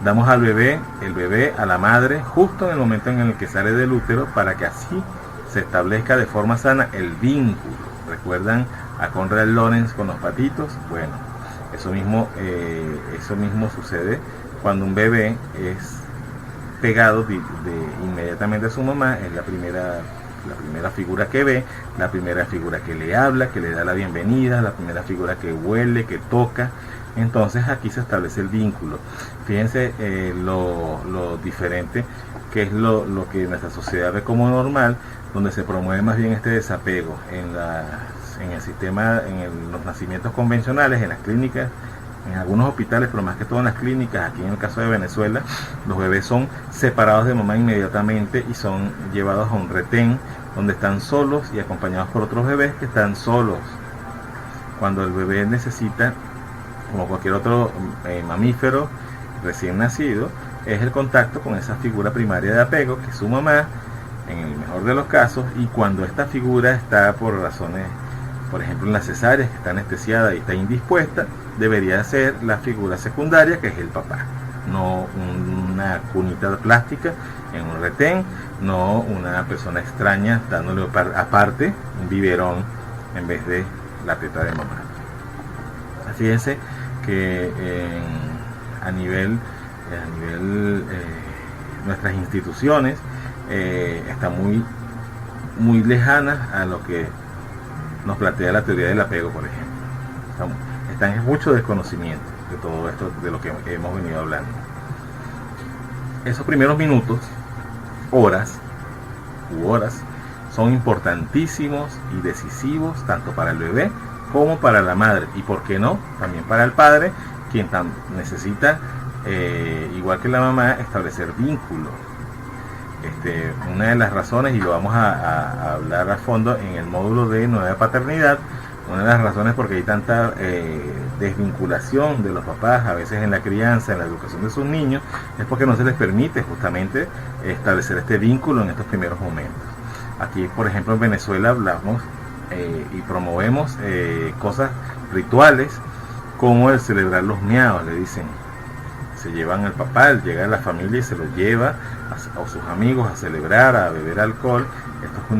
Damos al bebé, el bebé a la madre, justo en el momento en el que sale del útero, para que así se establezca de forma sana el vínculo. ¿Recuerdan a Conrad Lorenz con los patitos? Bueno, eso mismo sucede cuando un bebé es pegado inmediatamente a su mamá. Es la primera figura que ve, la primera figura que le habla, que le da la bienvenida, la primera figura que huele, que toca. Entonces aquí se establece el vínculo. Fíjense lo diferente que es lo que nuestra sociedad ve como normal, donde se promueve más bien este desapego en el sistema, los nacimientos convencionales, en las clínicas, en algunos hospitales, pero más que todo en las clínicas. Aquí en el caso de Venezuela, los bebés son separados de mamá inmediatamente y son llevados a un retén donde están solos y acompañados por otros bebés que están solos. Cuando el bebé necesita, como cualquier otro mamífero recién nacido, es el contacto con esa figura primaria de apego, que es su mamá, en el mejor de los casos. Y cuando esta figura está por razones, por ejemplo en las cesáreas, que está anestesiada y está indispuesta, debería ser la figura secundaria, que es el papá, no una cunita plástica en un retén, no una persona extraña dándole aparte un biberón en vez de la teta de mamá. Fíjense que a nivel nuestras instituciones están muy lejanas a lo que nos plantea la teoría del apego, por ejemplo. Están en mucho desconocimiento de todo esto, de lo que hemos venido hablando. Esos primeros minutos, horas, son importantísimos y decisivos tanto para el bebé como para la madre, y por qué no, también para el padre, quien necesita, igual que la mamá, establecer vínculos. Una de las razones, y lo vamos a hablar a fondo en el módulo de nueva paternidad, una de las razones porque hay tanta desvinculación de los papás a veces en la crianza, en la educación de sus niños, es porque no se les permite justamente establecer este vínculo en estos primeros momentos. Aquí, por ejemplo, en Venezuela hablamos y promovemos cosas rituales como el celebrar los miados. Le dicen, se llevan al papá, llega a la familia y se lo lleva a sus amigos a celebrar, a beber alcohol. Esto es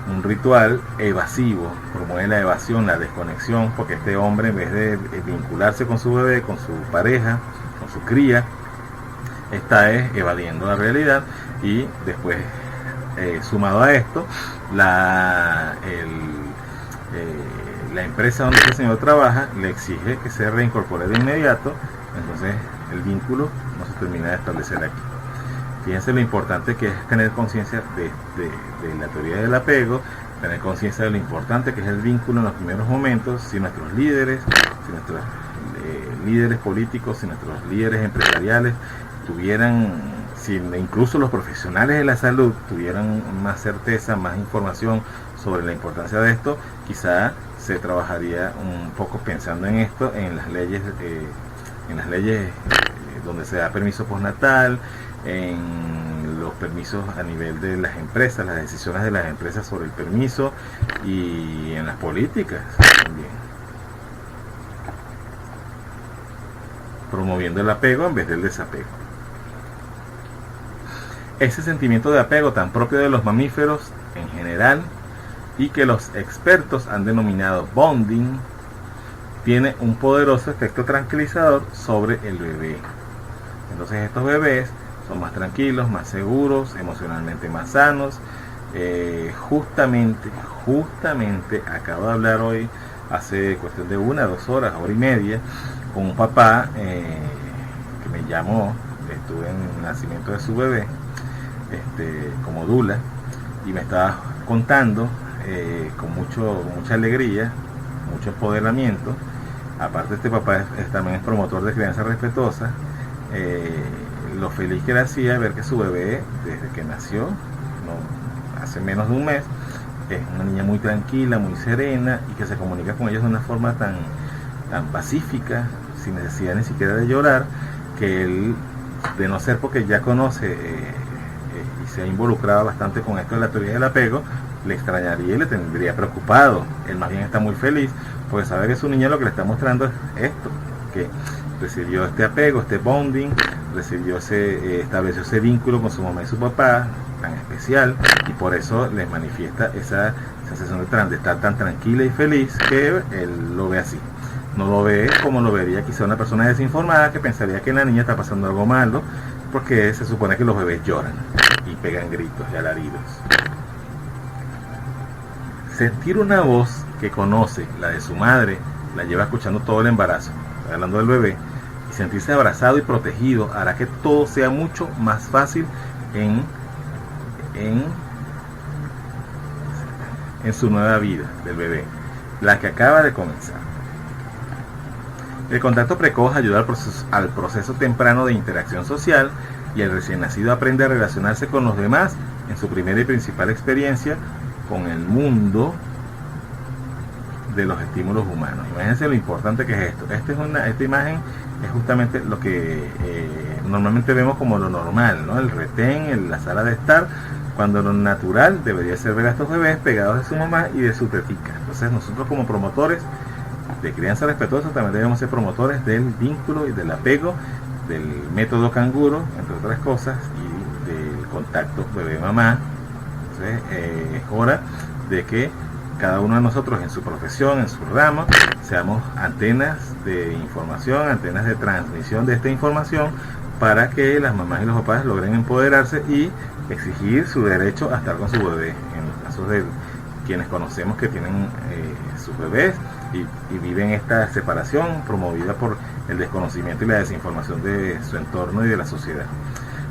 un ritual evasivo, promueve la evasión, la desconexión, porque este hombre, en vez de vincularse con su bebé, con su pareja, con su cría, está evadiendo la realidad. Y después, sumado a esto, la empresa donde este señor trabaja le exige que se reincorpore de inmediato. Entonces el vínculo no se termina de establecer aquí. Fíjense lo importante que es tener conciencia de la teoría del apego, tener conciencia de lo importante que es el vínculo en los primeros momentos. Si nuestros líderes, si nuestros líderes políticos, si nuestros líderes empresariales incluso los profesionales de la salud tuvieran más certeza, más información sobre la importancia de esto, quizá se trabajaría un poco pensando en esto, en las leyes donde se da permiso postnatal, en los permisos a nivel de las empresas, las decisiones de las empresas sobre el permiso, y en las políticas también, promoviendo el apego en vez del desapego. Ese sentimiento de apego tan propio de los mamíferos en general, y que los expertos han denominado bonding, tiene un poderoso efecto tranquilizador sobre el bebé. Entonces estos bebés son más tranquilos, más seguros, emocionalmente más sanos. Justamente acabo de hablar hoy, hace cuestión de 1 o 2 horas, hora y media, con un papá que me llamó. Estuve en el nacimiento de su bebé como dula, y me estaba contando con mucha alegría, mucho empoderamiento. Aparte, este papá también es promotor de crianza respetuosa. Lo feliz que le hacía ver que su bebé, desde que nació, hace menos de un mes, es una niña muy tranquila, muy serena, y que se comunica con ellos de una forma tan pacífica, sin necesidad ni siquiera de llorar, que él, de no ser porque ya conoce y se ha involucrado bastante con esto de la teoría del apego, le extrañaría y le tendría preocupado. Él más bien está muy feliz porque sabe que su niña lo que le está mostrando es esto, que recibió este apego, este bonding, estableció ese vínculo con su mamá y su papá, tan especial, y por eso les manifiesta esa sensación de estar tan tranquila y feliz, que él lo ve así. No lo ve como lo vería quizá una persona desinformada, que pensaría que la niña está pasando algo malo, porque se supone que los bebés lloran y pegan gritos y alaridos. Sentir una voz que conoce, la de su madre, la lleva escuchando todo el embarazo, hablando del bebé, y sentirse abrazado y protegido hará que todo sea mucho más fácil en su nueva vida del bebé, la que acaba de comenzar. El contacto precoz ayuda al proceso temprano de interacción social, y el recién nacido aprende a relacionarse con los demás en su primera y principal experiencia con el mundo de los estímulos humanos. Imagínense lo importante que es esto. Esta imagen es justamente lo que normalmente vemos como lo normal, ¿no? El retén, en la sala de estar, cuando lo natural debería ser ver a estos bebés pegados de su mamá y de su tetica. Entonces nosotros, como promotores de crianza respetuosa, también debemos ser promotores del vínculo y del apego, del método canguro, entre otras cosas, y del contacto bebé-mamá. Entonces es hora de que cada uno de nosotros, en su profesión, en su rama, seamos antenas de información, antenas de transmisión de esta información, para que las mamás y los papás logren empoderarse y exigir su derecho a estar con su bebé. En los casos de quienes conocemos que tienen sus bebés y viven esta separación promovida por el desconocimiento y la desinformación de su entorno y de la sociedad.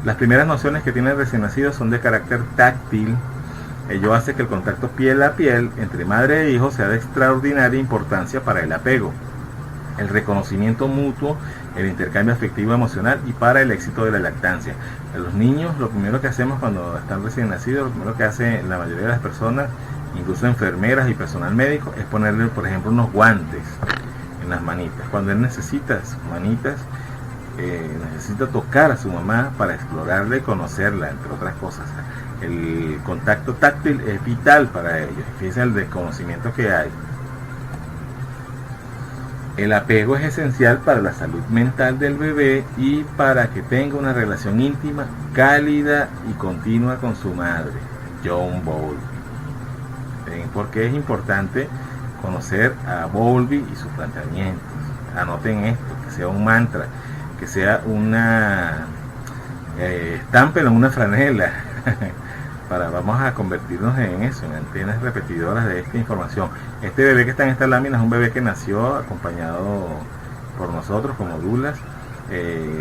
Las primeras nociones que tiene el recién nacido son de carácter táctil. Ello hace que el contacto piel a piel entre madre e hijo sea de extraordinaria importancia para el apego, el reconocimiento mutuo, el intercambio afectivo emocional y para el éxito de la lactancia. A los niños, lo primero que hacemos cuando están recién nacidos, lo primero que hace la mayoría de las personas, incluso enfermeras y personal médico, es ponerle, por ejemplo, unos guantes en las manitas. Cuando él necesita sus manitas, necesita tocar a su mamá para explorarla y conocerla, entre otras cosas. El contacto táctil es vital para ellos. Fíjense el desconocimiento que hay. El apego es esencial para la salud mental del bebé y para que tenga una relación íntima, cálida y continua con su madre. John Bowlby. ¿Por qué es importante conocer a Bowlby y sus planteamientos? Anoten esto, que sea un mantra, que sea una estámpelo en una franela. Vamos a convertirnos en eso, en antenas repetidoras de esta información. Este bebé que está en esta lámina es un bebé que nació acompañado por nosotros como dulas.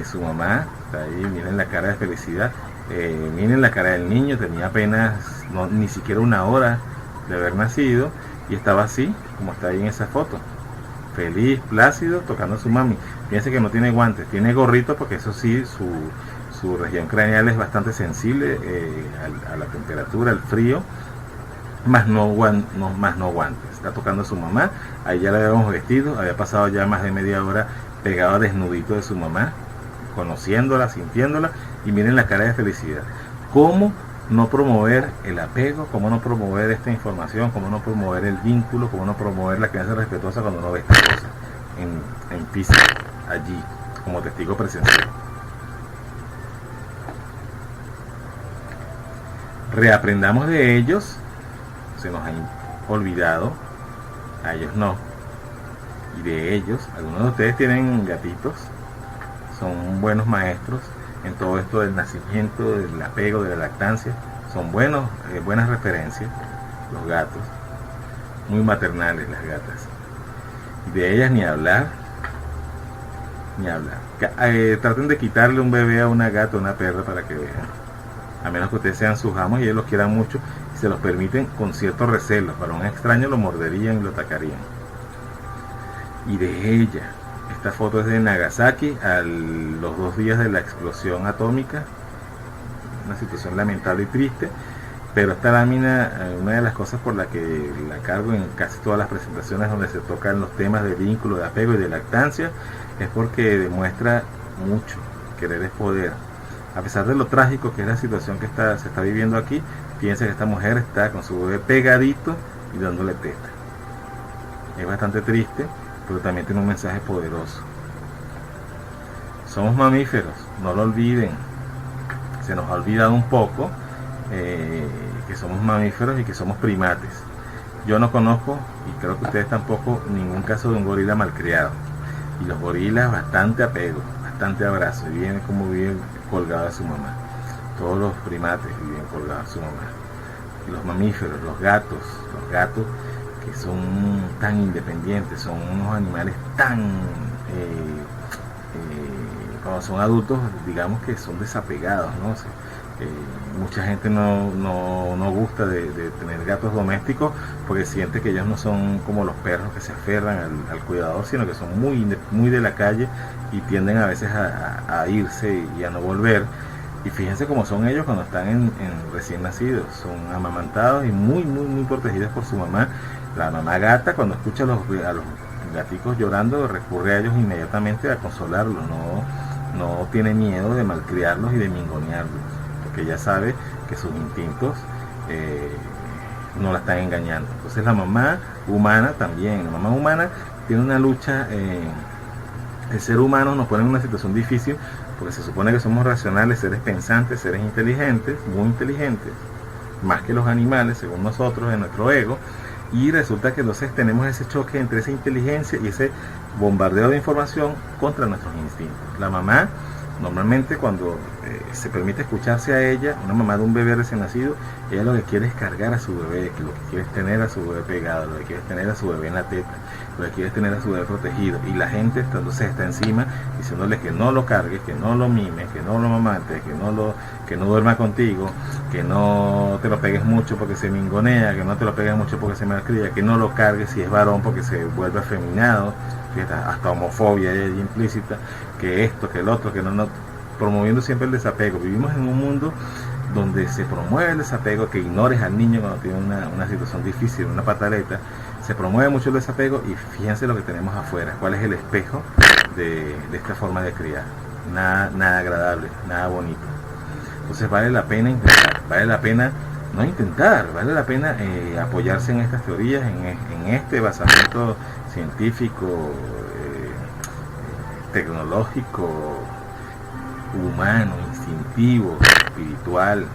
Su mamá está ahí, miren la cara de felicidad, miren la cara del niño, tenía apenas ni siquiera una hora de haber nacido y estaba así como está ahí en esa foto, feliz, plácido, tocando a su mami. Fíjense que no tiene guantes, tiene gorrito porque eso sí, su región craneal es bastante sensible a la temperatura, al frío, más no guantes. Está tocando a su mamá, ahí ya la habíamos vestido, había pasado ya más de media hora pegado desnudito de su mamá, conociéndola, sintiéndola, y miren la cara de felicidad. ¿Cómo no promover el apego? ¿Cómo no promover esta información? ¿Cómo no promover el vínculo? ¿Cómo no promover la crianza respetuosa cuando uno ve estas cosas en físico, allí, como testigo presencial? Reaprendamos de ellos. Se nos han olvidado, a ellos no, y de ellos, algunos de ustedes tienen gatitos, son buenos maestros en todo esto del nacimiento, del apego, de la lactancia. Son buenas referencias los gatos, muy maternales las gatas, y de ellas ni hablar. Traten de quitarle un bebé a una gata o una perra para que vean, a menos que ustedes sean sus amos y ellos los quieran mucho y se los permiten con cierto recelo. Para un extraño lo morderían y lo atacarían. Y de ella, esta foto es de Nagasaki a los 2 días de la explosión atómica, una situación lamentable y triste, pero esta lámina, una de las cosas por la que la cargo en casi todas las presentaciones donde se tocan los temas de vínculo, de apego y de lactancia, es porque demuestra mucho. Querer es poder. A pesar de lo trágico que es la situación que se está viviendo aquí, fíjense que esta mujer está con su bebé pegadito y dándole teta. Es bastante triste, pero también tiene un mensaje poderoso. Somos mamíferos, no lo olviden. Se nos ha olvidado un poco que somos mamíferos y que somos primates. Yo no conozco, y creo que ustedes tampoco, ningún caso de un gorila malcriado. Y los gorilas, bastante apego, bastante abrazo, y viven como viven colgados de su mamá. Todos los primates viven colgados de su mamá. Y los mamíferos, los gatos que son tan independientes, son unos animales tan, cuando son adultos, digamos que son desapegados, ¿no? Mucha gente no gusta de tener gatos domésticos porque siente que ellos no son como los perros que se aferran al cuidador, sino que son muy de la calle y tienden a veces a irse y a no volver. Y fíjense cómo son ellos cuando están en recién nacidos, son amamantados y muy protegidos por su mamá. La mamá gata, cuando escucha a los gaticos llorando, recurre a ellos inmediatamente a consolarlos, no tiene miedo de malcriarlos y de mingonearlos, porque ella sabe que sus instintos no la están engañando. Entonces la mamá humana también, la mamá humana tiene una lucha. El ser humano nos pone en una situación difícil porque se supone que somos racionales, seres pensantes, seres inteligentes, muy inteligentes, más que los animales según nosotros, en nuestro ego, y resulta que entonces tenemos ese choque entre esa inteligencia y ese bombardeo de información contra nuestros instintos. La mamá, normalmente cuando se permite escucharse a ella, una mamá de un bebé recién nacido, ella lo que quiere es cargar a su bebé, que lo que quiere es tener a su bebé pegado, lo que quiere es tener a su bebé en la teta, lo que quiere es tener a su bebé protegido, y la gente entonces está encima diciéndole que no lo cargues, que no lo mimes, que no lo amamantes, que no duerma contigo, que no te lo pegues mucho porque se mingonea, que no te lo pegues mucho porque se malcría, que no lo cargues si es varón porque se vuelve afeminado, hasta homofobia hay allí implícita, que esto, que el otro, que no, promoviendo siempre el desapego. Vivimos en un mundo donde se promueve el desapego, que ignores al niño cuando tiene una situación difícil, una pataleta. Se promueve mucho el desapego y fíjense lo que tenemos afuera, cuál es el espejo de esta forma de criar. Nada agradable, nada bonito. Entonces vale la pena intentar, vale la pena no intentar, vale la pena apoyarse en estas teorías, en este basamento científico, tecnológico, humano, instintivo, espiritual,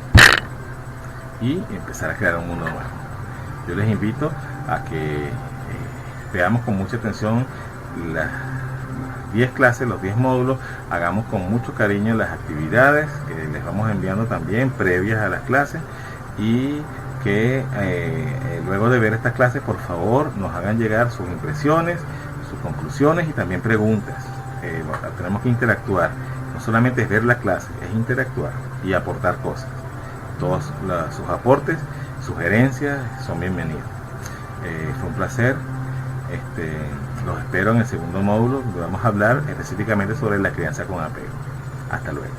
y empezar a crear un mundo nuevo. Yo les invito a que veamos con mucha atención las 10 clases, los 10 módulos, hagamos con mucho cariño las actividades que les vamos enviando también previas a las clases, y que luego de ver estas clases, por favor, nos hagan llegar sus impresiones, sus conclusiones y también preguntas. Tenemos que interactuar, no solamente es ver la clase, es interactuar y aportar cosas. Todos sus aportes, sugerencias son bienvenidos. Fue un placer. Los espero en el segundo módulo, donde vamos a hablar específicamente sobre la crianza con apego. Hasta luego.